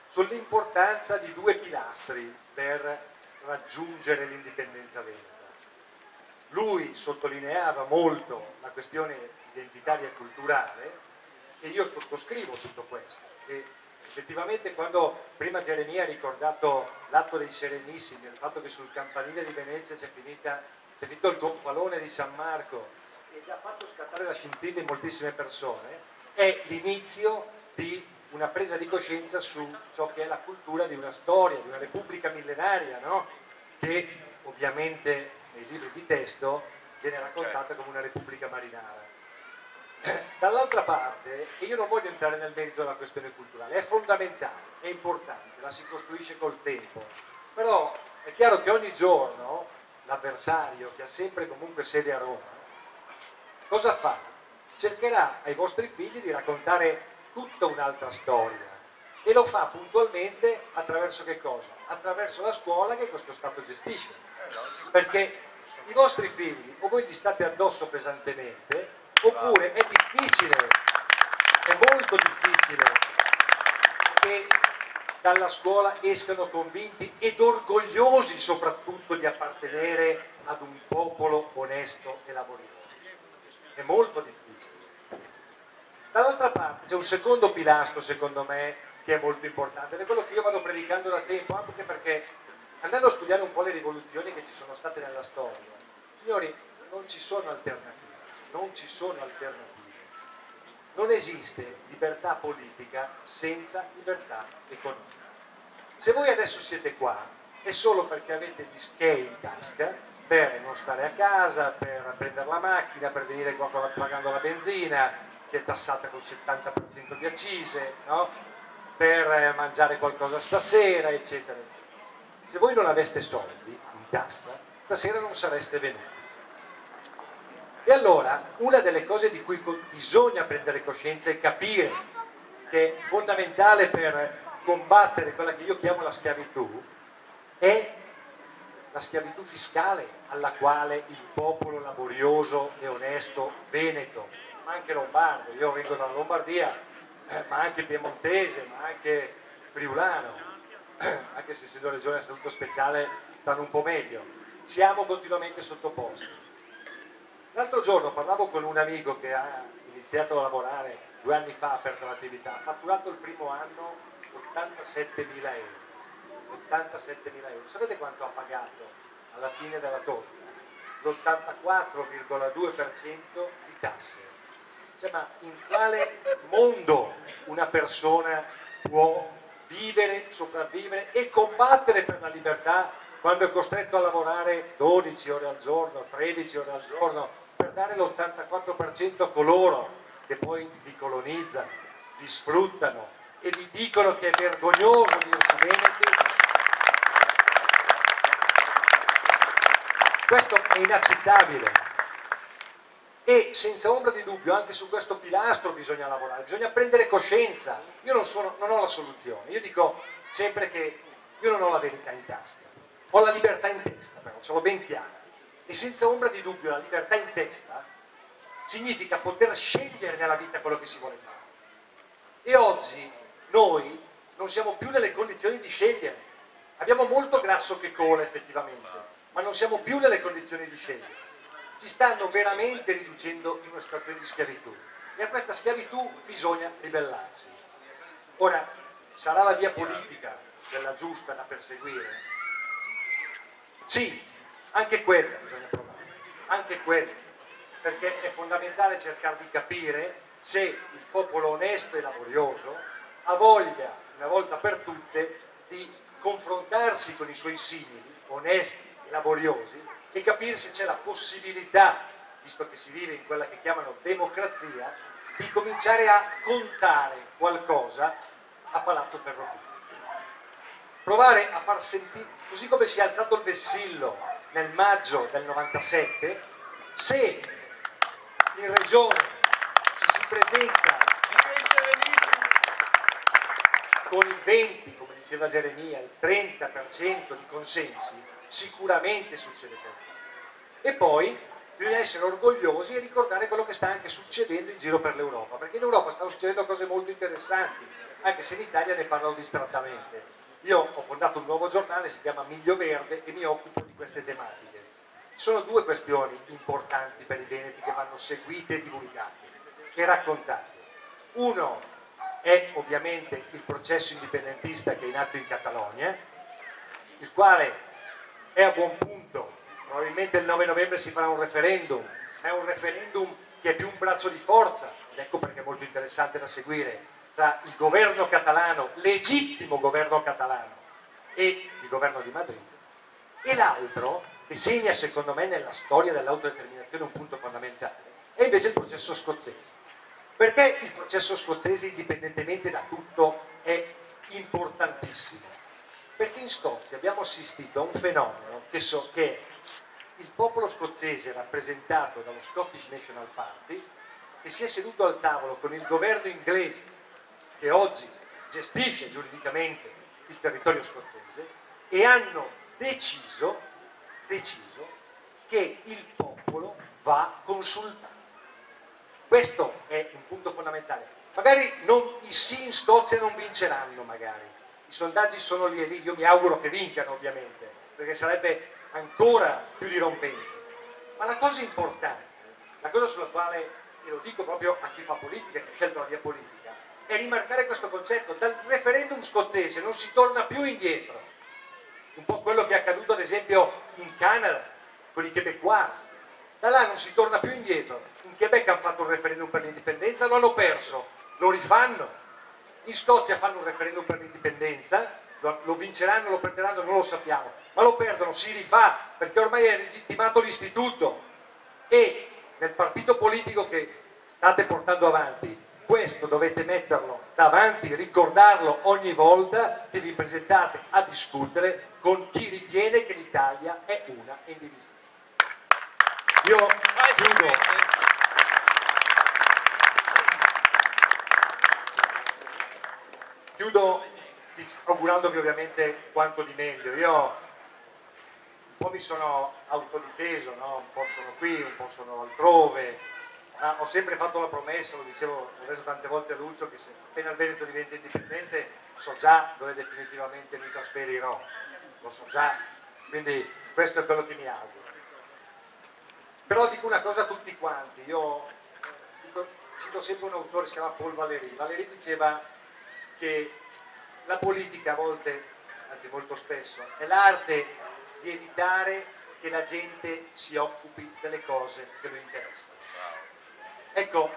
sull'importanza di 2 pilastri per raggiungere l'indipendenza veneta. Lui sottolineava molto la questione identitaria e culturale e io sottoscrivo tutto questo. E effettivamente quando prima Geremia ha ricordato l'atto dei Serenissimi, il fatto che sul campanile di Venezia c'è finito il gonfalone di San Marco e ha fatto scattare la scintilla in moltissime persone, è l'inizio di una presa di coscienza su ciò che è la cultura di una storia, di una repubblica millenaria, no? Che ovviamente nei libri di testo viene raccontata come una repubblica marinara. Dall'altra parte, e io non voglio entrare nel merito della questione culturale, è fondamentale, è importante, la si costruisce col tempo, però è chiaro che ogni giorno l'avversario, che ha sempre comunque sede a Roma, cosa fa? Cercherà ai vostri figli di raccontare tutta un'altra storia e lo fa puntualmente attraverso che cosa? Attraverso la scuola che questo Stato gestisce, perché i vostri figli o voi gli state addosso pesantemente oppure è difficile, è molto difficile che dalla scuola escano convinti ed orgogliosi soprattutto di appartenere ad un popolo onesto e laborioso. È molto difficile. Dall'altra parte c'è un secondo pilastro secondo me che è molto importante ed è quello che io vado predicando da tempo, anche perché andando a studiare un po' le rivoluzioni che ci sono state nella storia, signori, non ci sono alternative, non ci sono alternative. Non esiste libertà politica senza libertà economica. Se voi adesso siete qua è solo perché avete gli skei in tasca per non stare a casa, per prendere la macchina, per venire qua pagando la benzina che è tassata col 70% di accise, no? Per mangiare qualcosa stasera, eccetera, eccetera. Se voi non aveste soldi in tasca, stasera non sareste venuti. E allora una delle cose di cui bisogna prendere coscienza e capire che è fondamentale per combattere quella che io chiamo la schiavitù è la schiavitù fiscale alla quale il popolo laborioso e onesto veneto, ma anche lombardo, io vengo dalla Lombardia, ma anche piemontese, ma anche friulano, anche se essendo regione a statuto speciale stanno un po' meglio, siamo continuamente sottoposti. L'altro giorno parlavo con un amico che ha iniziato a lavorare 2 anni fa, ha aperto l'attività, ha fatturato il primo anno 87.000 euro. 87.000 euro. Sapete quanto ha pagato alla fine della torta? L'84,2% di tasse. Cioè, ma in quale mondo una persona può vivere, sopravvivere e combattere per la libertà quando è costretto a lavorare 12 ore al giorno, 13 ore al giorno, per dare l'84% a coloro che poi vi colonizzano, vi sfruttano e vi dicono che è vergognoso dirsi veneti? Questo è inaccettabile e senza ombra di dubbio anche su questo pilastro bisogna lavorare, bisogna prendere coscienza. Io non ho la soluzione, io dico sempre che io non ho la verità in tasca, ho la libertà in testa, però ce l'ho ben chiara. E senza ombra di dubbio la libertà in testa significa poter scegliere nella vita quello che si vuole fare. E oggi noi non siamo più nelle condizioni di scegliere. Abbiamo molto grasso che cola effettivamente, ma non siamo più nelle condizioni di scegliere. Ci stanno veramente riducendo in una situazione di schiavitù e a questa schiavitù bisogna ribellarsi. Ora, sarà la via politica quella giusta da perseguire? Sì. Anche quella bisogna provare, anche quella, perché è fondamentale cercare di capire se il popolo onesto e laborioso ha voglia, una volta per tutte, di confrontarsi con i suoi simili, onesti e laboriosi, e capire se c'è la possibilità, visto che si vive in quella che chiamano democrazia, di cominciare a contare qualcosa a Palazzo Ferrofino. Provare a far sentire, così come si è alzato il vessillo nel maggio del 97, se in regione ci si presenta con il 20, come diceva Geremia, il 30% di consensi, sicuramente succede qualcosa. E poi bisogna essere orgogliosi e ricordare quello che sta anche succedendo in giro per l'Europa, perché in Europa stanno succedendo cose molto interessanti, anche se in Italia ne parlano distrattamente. Io ho fondato un nuovo giornale, si chiama Miglio Verde, e mi occupo di queste tematiche. Ci sono due questioni importanti per i veneti che vanno seguite, divulgate e raccontate. Uno è ovviamente il processo indipendentista che è in atto in Catalogna, il quale è a buon punto. Probabilmente il 9 novembre si farà un referendum, è un referendum che è più un braccio di forza, ed ecco perché è molto interessante da seguire, tra il governo catalano, legittimo governo catalano, e il governo di Madrid, e l'altro, che segna secondo me nella storia dell'autodeterminazione un punto fondamentale, è invece il processo scozzese. Perché il processo scozzese, indipendentemente da tutto, è importantissimo? Perché in Scozia abbiamo assistito a un fenomeno che è il popolo scozzese rappresentato dallo Scottish National Party, che si è seduto al tavolo con il governo inglese che oggi gestisce giuridicamente il territorio scozzese, e hanno deciso che il popolo va consultato. Questo è un punto fondamentale. Magari i sì in Scozia non vinceranno, magari. I sondaggi sono lì e lì, io mi auguro che vincano ovviamente, perché sarebbe ancora più dirompente. Ma la cosa importante, la cosa sulla quale, e lo dico proprio a chi fa politica, che ha scelto la via politica, è rimarcare questo concetto: dal referendum scozzese non si torna più indietro. Un po' quello che è accaduto ad esempio in Canada con i québécois. Da là non si torna più indietro. In Quebec hanno fatto un referendum per l'indipendenza, lo hanno perso, lo rifanno. In Scozia fanno un referendum per l'indipendenza, lo vinceranno, lo perderanno, non lo sappiamo, ma lo perdono, si rifà, perché ormai è legittimato l'istituto. E nel partito politico che state portando avanti, questo dovete metterlo davanti, ricordarlo ogni volta che vi presentate a discutere con chi ritiene che l'Italia è una e indivisibile. Io chiudo augurandovi ovviamente quanto di meglio. Io un po' mi sono autodifeso, no? Un po' sono qui, un po' sono altrove, ma ho sempre fatto la promessa, lo dicevo, l'ho detto tante volte a Lucio, che se appena il Veneto diventa indipendente so già dove definitivamente mi trasferirò, lo so già, quindi questo è quello che mi auguro. Però dico una cosa a tutti quanti, io cito sempre un autore, si chiama Paul Valéry. Valéry diceva che la politica a volte, anzi molto spesso, è l'arte di evitare che la gente si occupi delle cose che lo interessano. Ecco,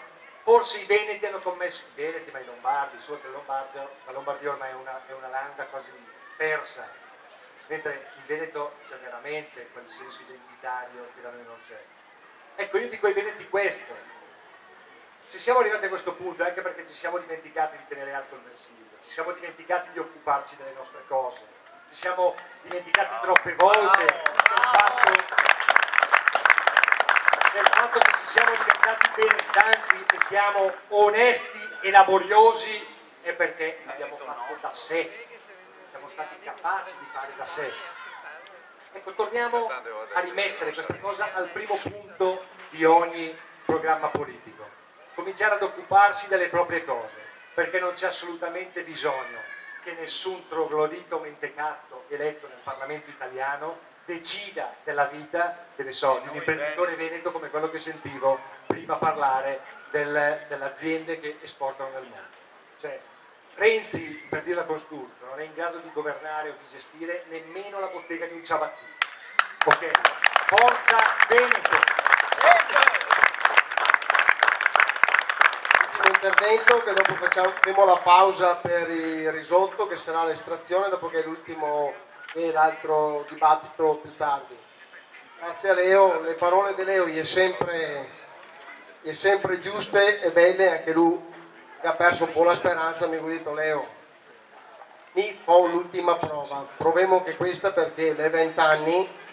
forse i Veneti hanno commesso, i Veneti ma i Lombardi, solo che la Lombardia ormai è una landa quasi persa, mentre in Veneto c'è veramente quel senso identitario che da noi non c'è. Ecco, io dico ai Veneti questo: se siamo arrivati a questo punto è anche perché ci siamo dimenticati di tenere alto il bersaglio, ci siamo dimenticati di occuparci delle nostre cose, ci siamo dimenticati troppe volte del fatto che ci siamo diventati benestanti e siamo onesti e laboriosi, è perché l'abbiamo fatto da sé, siamo stati capaci di fare da sé. Ecco, torniamo a rimettere questa cosa al primo punto di ogni programma politico: cominciare ad occuparsi delle proprie cose, perché non c'è assolutamente bisogno che nessun troglodito mentecato eletto nel Parlamento italiano decida della vita, che ne so, di un imprenditore veneto come quello che sentivo prima parlare delle aziende che esportano nel mondo. Cioè, Renzi, per dirla con Sturzo, non è in grado di governare o di gestire nemmeno la bottega di un ciabattino. Ok? Forza Veneto! Ultimo intervento, che dopo facciamo la pausa per il risotto, che sarà l'estrazione, dopo che è l'ultimo e l'altro dibattito più tardi. Grazie a Leo, le parole di Leo è sempre giuste e belle, anche lui che ha perso un po' la speranza mi ha detto: Leo, mi fa l'ultima prova, proviamo che questa, perché le 20 anni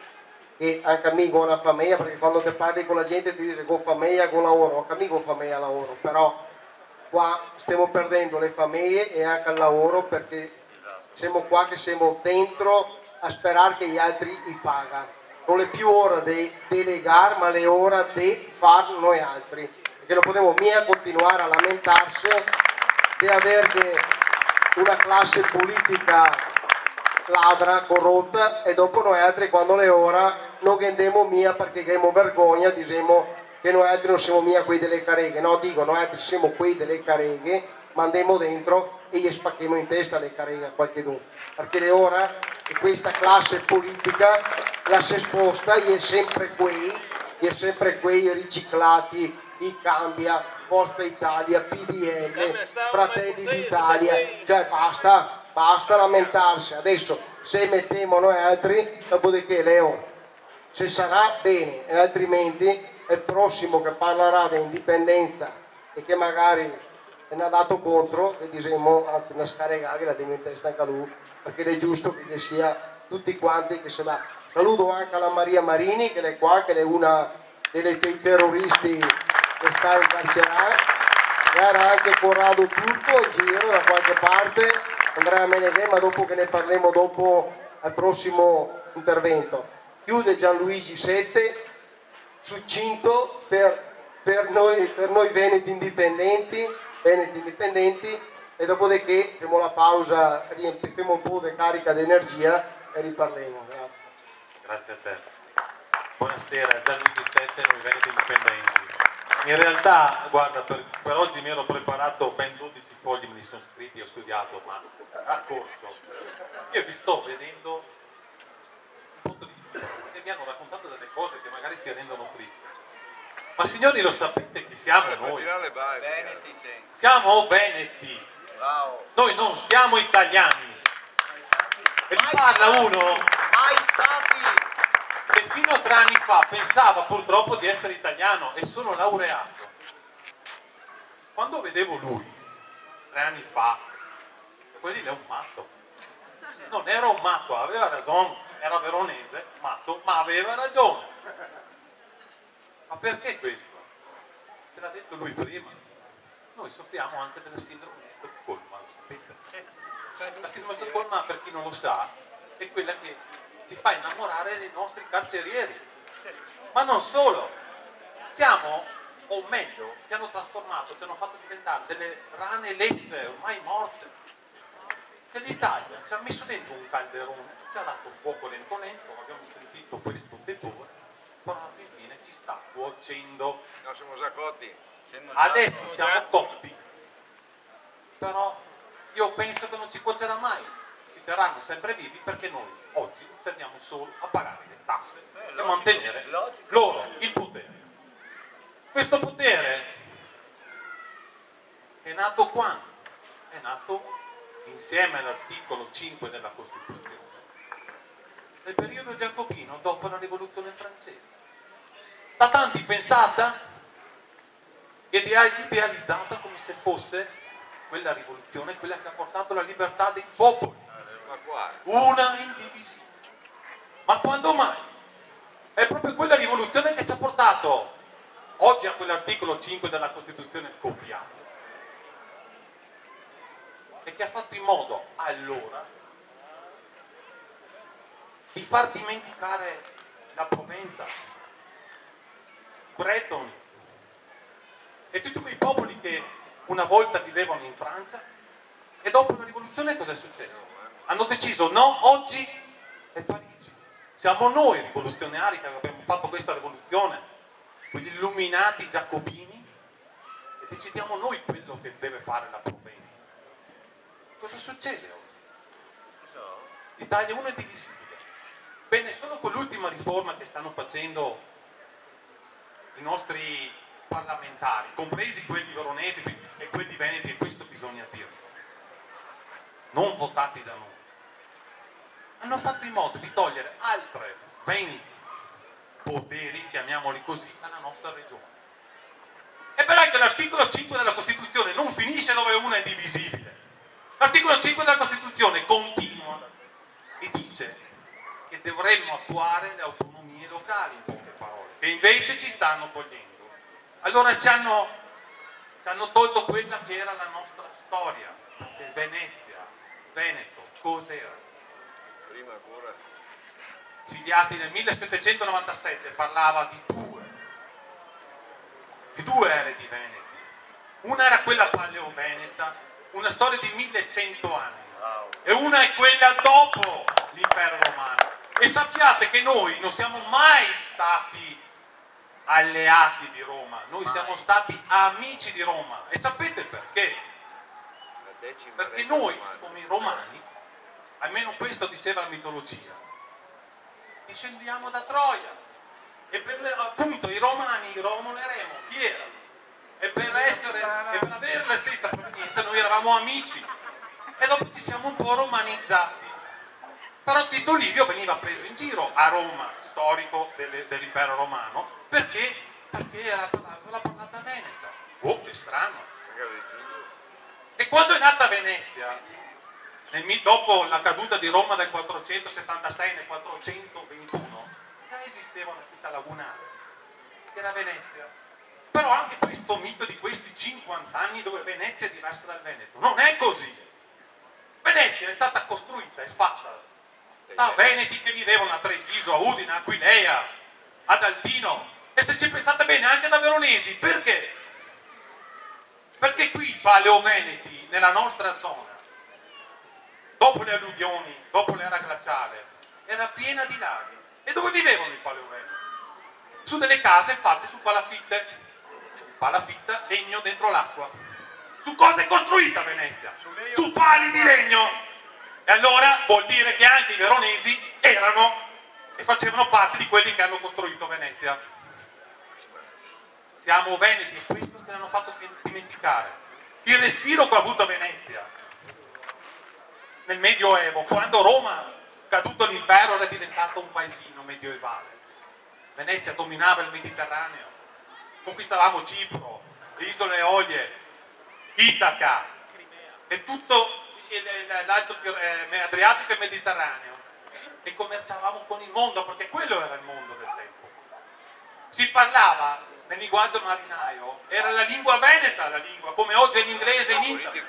e anche a me con una famiglia, perché quando ti parli con la gente ti dice con famiglia, con lavoro, anche a me con famiglia lavoro, però qua stiamo perdendo le famiglie e anche il lavoro, perché siamo qua che siamo dentro a sperare che gli altri li pagano. Non è più ora di delegare, ma è ora di far noi altri, perché non possiamo mica continuare a lamentarsi di avere una classe politica ladra, corrotta, e dopo noi altri quando le ora non andiamo mia perché abbiamo vergogna, diciamo che noi altri non siamo mia quei delle careghe, no, dico noi altri siamo quei delle careghe, ma andiamo dentro e gli spacchiamo in testa le careghe a qualcuno, perché le ora che questa classe politica la si sposta, gli è sempre quei riciclati, i Cambia, Forza Italia, PDL, Fratelli d'Italia, cioè basta lamentarsi, adesso se mettiamo noi altri, dopodiché Leo, se sarà bene, e altrimenti è il prossimo che parlerà di indipendenza e che magari ne ha dato contro, che diciamo, anzi una scaricata che la deve in testa anche a lui, perché è giusto che sia tutti quanti che se la... Saluto anche alla Maria Marini, che è qua, che è una dei terroristi che sta incarcerata, era anche Corrado Turco in giro da qualche parte, Andrea Meneghe, ma dopo che ne parliamo dopo al prossimo intervento. Chiude Gianluigi 7, succinto per noi veneti indipendenti, e dopodiché facciamo la pausa, riempiamo un po' di carica di energia e riparliamo. Grazie. Grazie a te. Buonasera, Gianluigi 7, noi veneti indipendenti. In realtà, guarda, per oggi mi ero preparato ben 12 fogli, me li sono scritti, ho studiato, ma a corso. Io vi sto vedendo un po' tristi, perché mi hanno raccontato delle cose che magari ci rendono tristi. Ma signori, lo sapete chi siamo noi? Veneti, sì. Siamo veneti. Bravo. Noi non siamo italiani. E mi parla uno Mai stati. che fino a 3 anni fa pensava purtroppo di essere italiano e sono laureato. Quando vedevo lui 3 anni fa, quelli è un matto. Non era un matto, aveva ragione, era veronese, matto, ma aveva ragione. Ma perché questo? Ce l'ha detto lui prima. Noi soffriamo anche della sindrome di Stoccolma, lo sapete? La sindrome di Stoccolma, per chi non lo sa, è quella che ci fa innamorare dei nostri carcerieri. Ma non solo, siamo, o meglio, ci hanno trasformato, ci hanno fatto diventare delle rane lesse ormai morte. Che l'Italia ci ha messo dentro un calderone, ci ha dato fuoco lento lento, abbiamo sentito questo tepore, però alla fine ci sta cuocendo. No, siamo già cotti. Adesso siamo cotti, però io penso che non ci cuocerà mai, ci terranno sempre vivi perché noi oggi serviamo solo a pagare le tasse e mantenere loro il potere. Questo potere è nato quando? È nato insieme all'articolo 5 della Costituzione nel periodo giacobino dopo la rivoluzione francese, da tanti pensata ed idealizzata come se fosse quella rivoluzione, quella che ha portato la libertà dei popoli, una indivisibile. Ma quando mai? È proprio quella rivoluzione che ci ha portato oggi a quell'articolo 5 della Costituzione copiato e che ha fatto in modo allora di far dimenticare la Provenza, Breton e tutti quei popoli che una volta vivevano in Francia. E dopo la rivoluzione cosa è successo? Hanno deciso no, oggi è Parigi, siamo noi rivoluzionari che abbiamo fatto questa rivoluzione, quegli illuminati giacobini, e decidiamo noi quello che deve fare la Provenza. Cosa succede oggi? L'Italia uno è divisibile. Bene, solo con l'ultima riforma che stanno facendo i nostri parlamentari, compresi quelli veronesi e quelli veneti, e questo bisogna dirlo, non votati da noi, hanno fatto in modo di togliere altre 20 poteri, chiamiamoli così, alla nostra regione. E però che l'articolo 5 della Costituzione non finisce dove uno è divisibile. L'articolo 5 della Costituzione continua e dice che dovremmo attuare le autonomie locali, in poche parole, che invece ci stanno togliendo. Allora ci hanno tolto quella che era la nostra storia, perché Venezia, Veneto, cos'era? Prima ancora. Filiati nel 1797 parlava di due ere di Veneti. Una era quella paleoveneta, una storia di 1100 anni, e una è quella dopo l'impero romano. E sappiate che noi non siamo mai stati alleati di Roma, noi siamo stati amici di Roma. E sapete perché? Perché noi, come i romani, almeno questo diceva la mitologia, discendiamo da Troia. E per appunto i romani, Romolo e Remo, chi erano? E per avere la stessa provenienza noi eravamo amici. E dopo ci siamo un po' romanizzati. Però Tito Livio veniva preso in giro a Roma, storico dell'impero romano, perché era la parlata veneta. Oh, che strano. E quando è nata Venezia, dopo la caduta di Roma del 476 nel 421, già esisteva una città lagunare, che era Venezia. Però anche questo mito di questi 50 anni dove Venezia è diversa dal Veneto, non è così. Venezia è stata costruita e fatta da veneti che vivevano a Treviso, a Udine, a Aquileia, ad Altino, e se ci pensate bene anche da veronesi. Perché? Perché qui i paleoveneti nella nostra zona, dopo le alluvioni, dopo l'era glaciale, era piena di laghi. E dove vivevano i paleoveneti? Su delle case fatte su palafitte, legno dentro l'acqua. Su cosa è costruita Venezia? Su pali di legno. E allora vuol dire che anche i veronesi erano e facevano parte di quelli che hanno costruito Venezia. Siamo veneti e questo se l'hanno fatto dimenticare. Il respiro che ha avuto Venezia nel Medioevo, quando Roma, caduto l'impero, era diventato un paesino medievale. Venezia dominava il Mediterraneo, conquistavamo Cipro, le isole Eolie, Itaca e tutto l'alto Adriatico e Mediterraneo, e commerciavamo con il mondo, perché quello era il mondo del tempo. Si parlava nel linguaggio marinaio, era la lingua veneta, la lingua come oggi è l'inglese in Italia.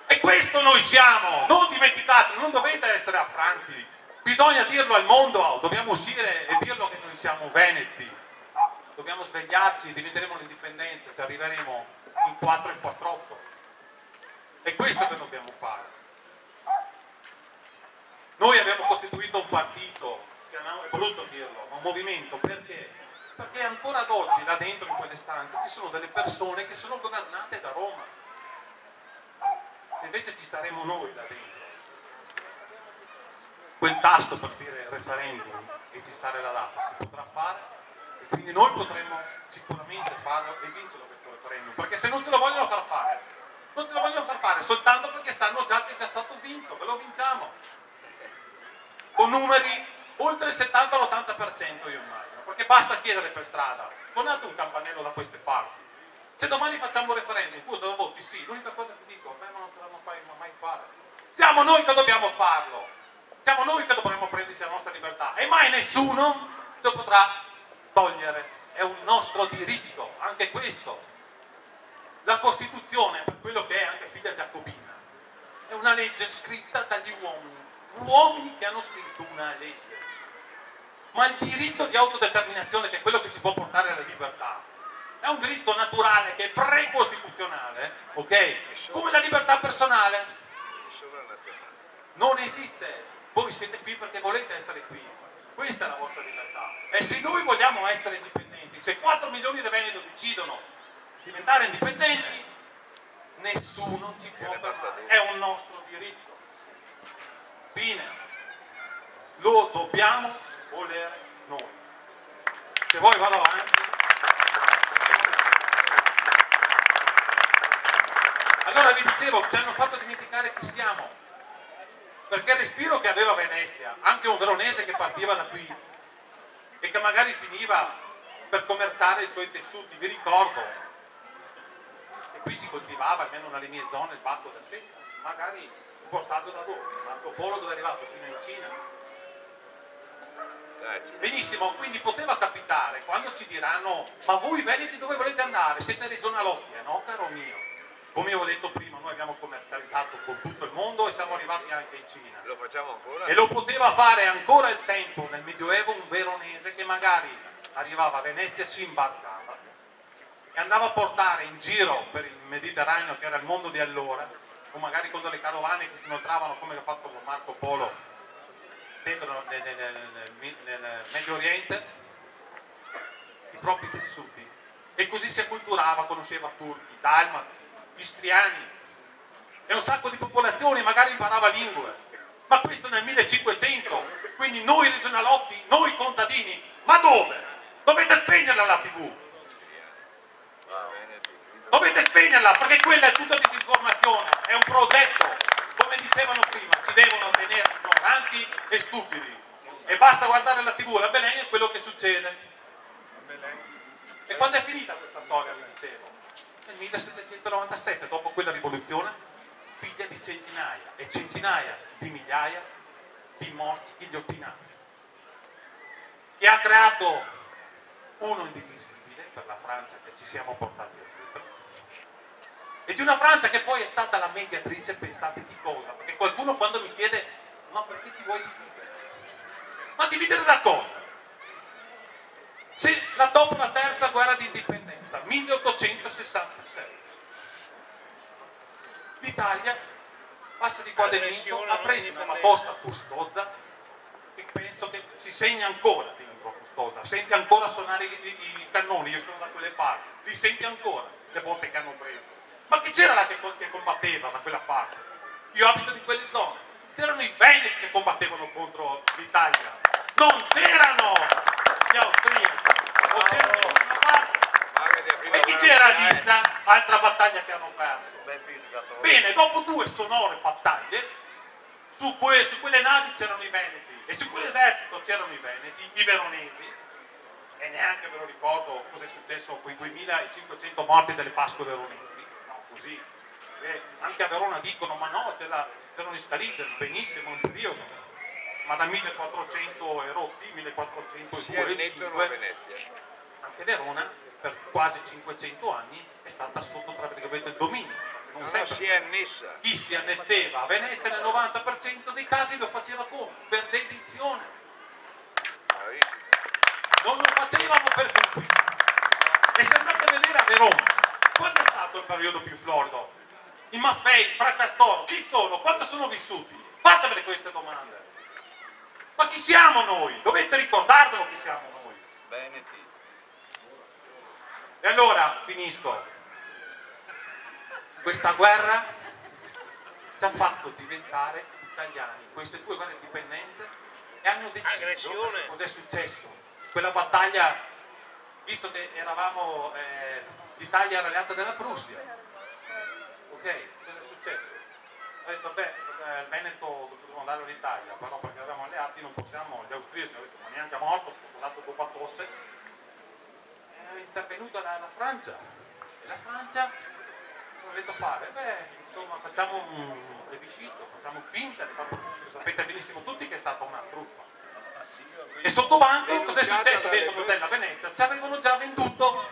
E questo noi siamo, non dimenticate, non dovete essere affranti, bisogna dirlo al mondo, dobbiamo uscire e dirlo che noi siamo veneti, dobbiamo svegliarci, diventeremo l'indipendenza, ci arriveremo in 4 e 48. È questo che dobbiamo fare. Noi abbiamo costituito un partito, è brutto dirlo, ma un movimento, perché? Perché ancora ad oggi là dentro in quelle stanze ci sono delle persone che sono governate da Roma. E invece ci saremo noi là dentro. Quel tasto per dire referendum e fissare la data si potrà fare, e quindi noi potremmo sicuramente farlo e vincerlo questo referendum, perché se non ce lo vogliono far fare, non ce lo vogliono far fare soltanto perché sanno già che è già stato vinto, ve lo vinciamo. Con numeri oltre il 70 all'80% io immagino, perché basta chiedere per strada, suonate un campanello da queste parti. Se domani facciamo un referendum, cosa lo voti? Sì, l'unica cosa che dico, ma non ce l'hanno mai fare. Siamo noi che dobbiamo farlo, siamo noi che dovremmo prenderci la nostra libertà e mai nessuno ce lo potrà togliere, è un nostro diritto, anche questo. La Costituzione, per quello che è anche figlia giacobina, è una legge scritta dagli uomini che hanno scritto una legge. Ma il diritto di autodeterminazione, che è quello che ci può portare alla libertà, è un diritto naturale che è precostituzionale, ok? Come la libertà personale. Non esiste. Voi siete qui perché volete essere qui. Questa è la vostra libertà. E se noi vogliamo essere indipendenti, se 4 milioni di veneti decidono diventare indipendenti, nessuno ci può fermare, è un nostro diritto. Fine. Lo dobbiamo volere noi. Se vuoi vado avanti. Allora vi dicevo, ci hanno fatto dimenticare chi siamo, perché il respiro che aveva Venezia, anche un veronese che partiva da qui e che magari finiva per commerciare i suoi tessuti, vi ricordo, qui si coltivava, almeno nelle mie zone, il bacco da seta, magari portato da dove? Marco Polo dove è arrivato? Fino in Cina. Benissimo, quindi poteva capitare, quando ci diranno ma voi veneti dove volete andare? Siete regionalotti, no caro mio? Come io ho detto prima, noi abbiamo commercializzato con tutto il mondo e siamo arrivati anche in Cina. Lo facciamo ancora? E lo poteva fare ancora il tempo, nel Medioevo, un veronese che magari arrivava a Venezia, si imbarcava e andava a portare in giro per il Mediterraneo, che era il mondo di allora, o magari con delle carovane che si inoltravano come ha fatto Marco Polo dentro nel Medio Oriente, i propri tessuti. E così si acculturava, conosceva turchi, dalmati, istriani e un sacco di popolazioni, magari imparava lingue. Ma questo nel 1500, quindi noi regionalotti, noi contadini, ma dove? Dovete spegnerla la TV! Dovete spegnerla perché quella è tutta disinformazione, è un progetto, come dicevano prima, ci devono tenere ignoranti e stupidi. E basta guardare la TV, la Belen è quello che succede. E quando è finita questa storia, vi dicevo? Nel 1797, dopo quella rivoluzione, figlia di centinaia e centinaia di migliaia di morti ghigliottinati, che ha creato uno indivisibile per la Francia che ci siamo portati dietro, e di una Francia che poi è stata la mediatrice, pensate di cosa? Perché qualcuno quando mi chiede ma perché ti vuoi dividere? Ma dividere da cosa? Se dopo la terza guerra di indipendenza, 1866, l'Italia passa di qua del Mincio, ha preso una posta Custoza, che penso che si segna ancora di libro Custoza, senti ancora suonare i cannoni, io sono da quelle parti, li senti ancora le botte che hanno preso. Ma chi c'era là che combatteva da quella parte? Io abito in quelle zone, c'erano i veneti che combattevano contro l'Italia, non c'erano gli austriaci, o c'erano da nessuna parte. E chi c'era a Lissa, altra battaglia che hanno perso? Bene, dopo 2 sonore battaglie, su quelle navi c'erano i veneti e su quell'esercito c'erano i veneti, i veronesi, e neanche ve lo ricordo cosa è successo con i 2500 morti delle Pasque veronesi, no, così. Anche a Verona dicono, ma no, c'erano i Scaligeri, benissimo un periodo, ma dal 1400 e rotti, 1402 e 5, anche Verona per quasi 500 anni è stata sotto, tra virgolette, il dominio. Non si è annessa. Chi si annetteva a Venezia nel 90% dei casi lo faceva come? Per dedizione. Non lo facevamo per conquista. E se andate a vedere a Verona, quando è stato il periodo più florido? I Maffei, Fracastoro, chi sono? Quanto sono vissuti? Fatevele queste domande. Ma chi siamo noi? Dovete ricordarvelo chi siamo noi. Veneti. E allora, finisco. Questa guerra ci ha fatto diventare italiani, queste 2 guerre di indipendenza, e hanno deciso cosa è successo. Quella battaglia, visto che eravamo, l'Italia era alleata della Prussia, ok, cosa è successo? Ha detto, beh, il Veneto dobbiamo andare all'Italia, però perché eravamo alleati non possiamo, gli austriaci hanno detto, ma neanche a morto, ho dato dopo a tosse, è intervenuta la Francia, e la Francia cosa ha detto fare? Beh, insomma, facciamo un plebiscito, facciamo finta di fare un plebiscito, sapete benissimo tutti che è stata una truffa. E sotto banco cosa è successo dentro l'hotel a Venezia? Ci avevano già venduto,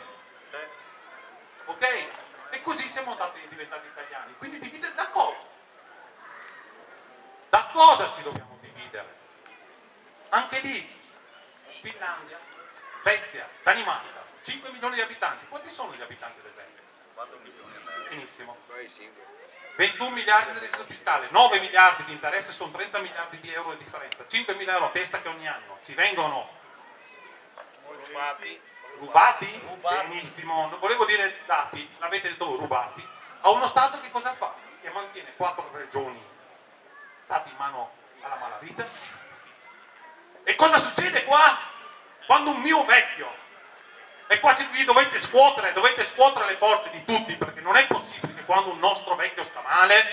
ok? E così siamo andati diventati italiani. Quindi dividere da cosa? Da cosa ci dobbiamo dividere? Anche lì, Finlandia, Svezia, Danimarca, 5 milioni di abitanti. Quanti sono gli abitanti del Veneto? 4 milioni. Benissimo. 21 miliardi di reddito fiscale, 9 miliardi di interesse, sono 30 miliardi di euro di differenza, 5.000 euro a testa che ogni anno ci vengono rubati? Benissimo, non volevo dire dati, l'avete detto voi, rubati, a uno Stato che cosa fa? Che mantiene 4 regioni date in mano alla malavita. E cosa succede qua? Quando un mio vecchio, e qua vi dovete scuotere le porte di tutti, perché non è possibile che quando un nostro vecchio sta male,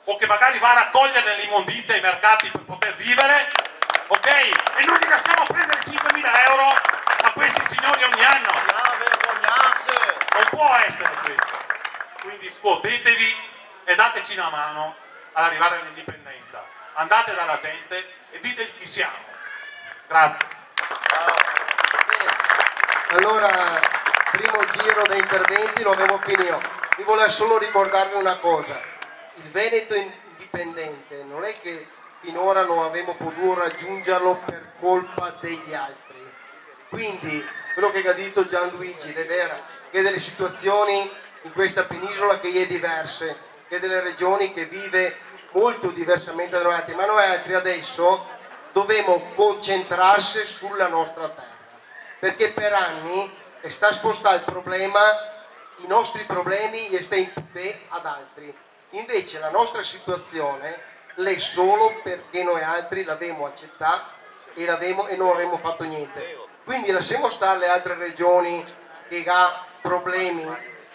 o che magari va a raccogliere l'immondizia ai mercati per poter vivere, ok? E noi gli lasciamo prendere 5.000 euro a questi signori ogni anno. Non può essere questo. Quindi scuotetevi e dateci una mano ad arrivare all'indipendenza. Andate dalla gente e ditegli chi siamo. Grazie. Allora, primo giro di interventi, lo avevo finito. Vi volevo solo ricordarvi una cosa: il Veneto indipendente non è che finora non abbiamo potuto raggiungerlo per colpa degli altri. Quindi, quello che ha detto Gianluigi, è vero, che delle situazioni in questa penisola che è diverse, e delle regioni che vive molto diversamente da noi altri, ma noi altri adesso dobbiamo concentrarsi sulla nostra terra, perché per anni sta spostando il problema, i nostri problemi e sta imputando ad altri. Invece la nostra situazione l'è solo perché noi altri l'abbiamo accettata e non abbiamo fatto niente. Quindi lasciamo stare le altre regioni che hanno problemi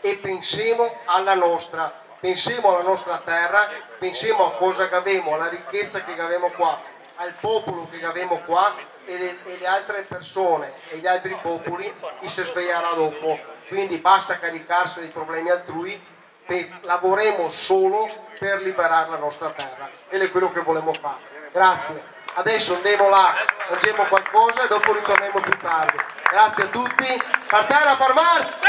e pensiamo alla nostra terra, pensiamo a cosa che abbiamo, alla ricchezza che abbiamo qua, al popolo che abbiamo qua e le altre persone e gli altri popoli chi si sveglierà dopo. Quindi basta caricarsi dei problemi altrui, lavoriamo solo per liberare la nostra terra ed è quello che volevamo fare. Grazie. Adesso andiamo là, mangiamo qualcosa e dopo ritorniamo più tardi. Grazie a tutti. Partera per Marco!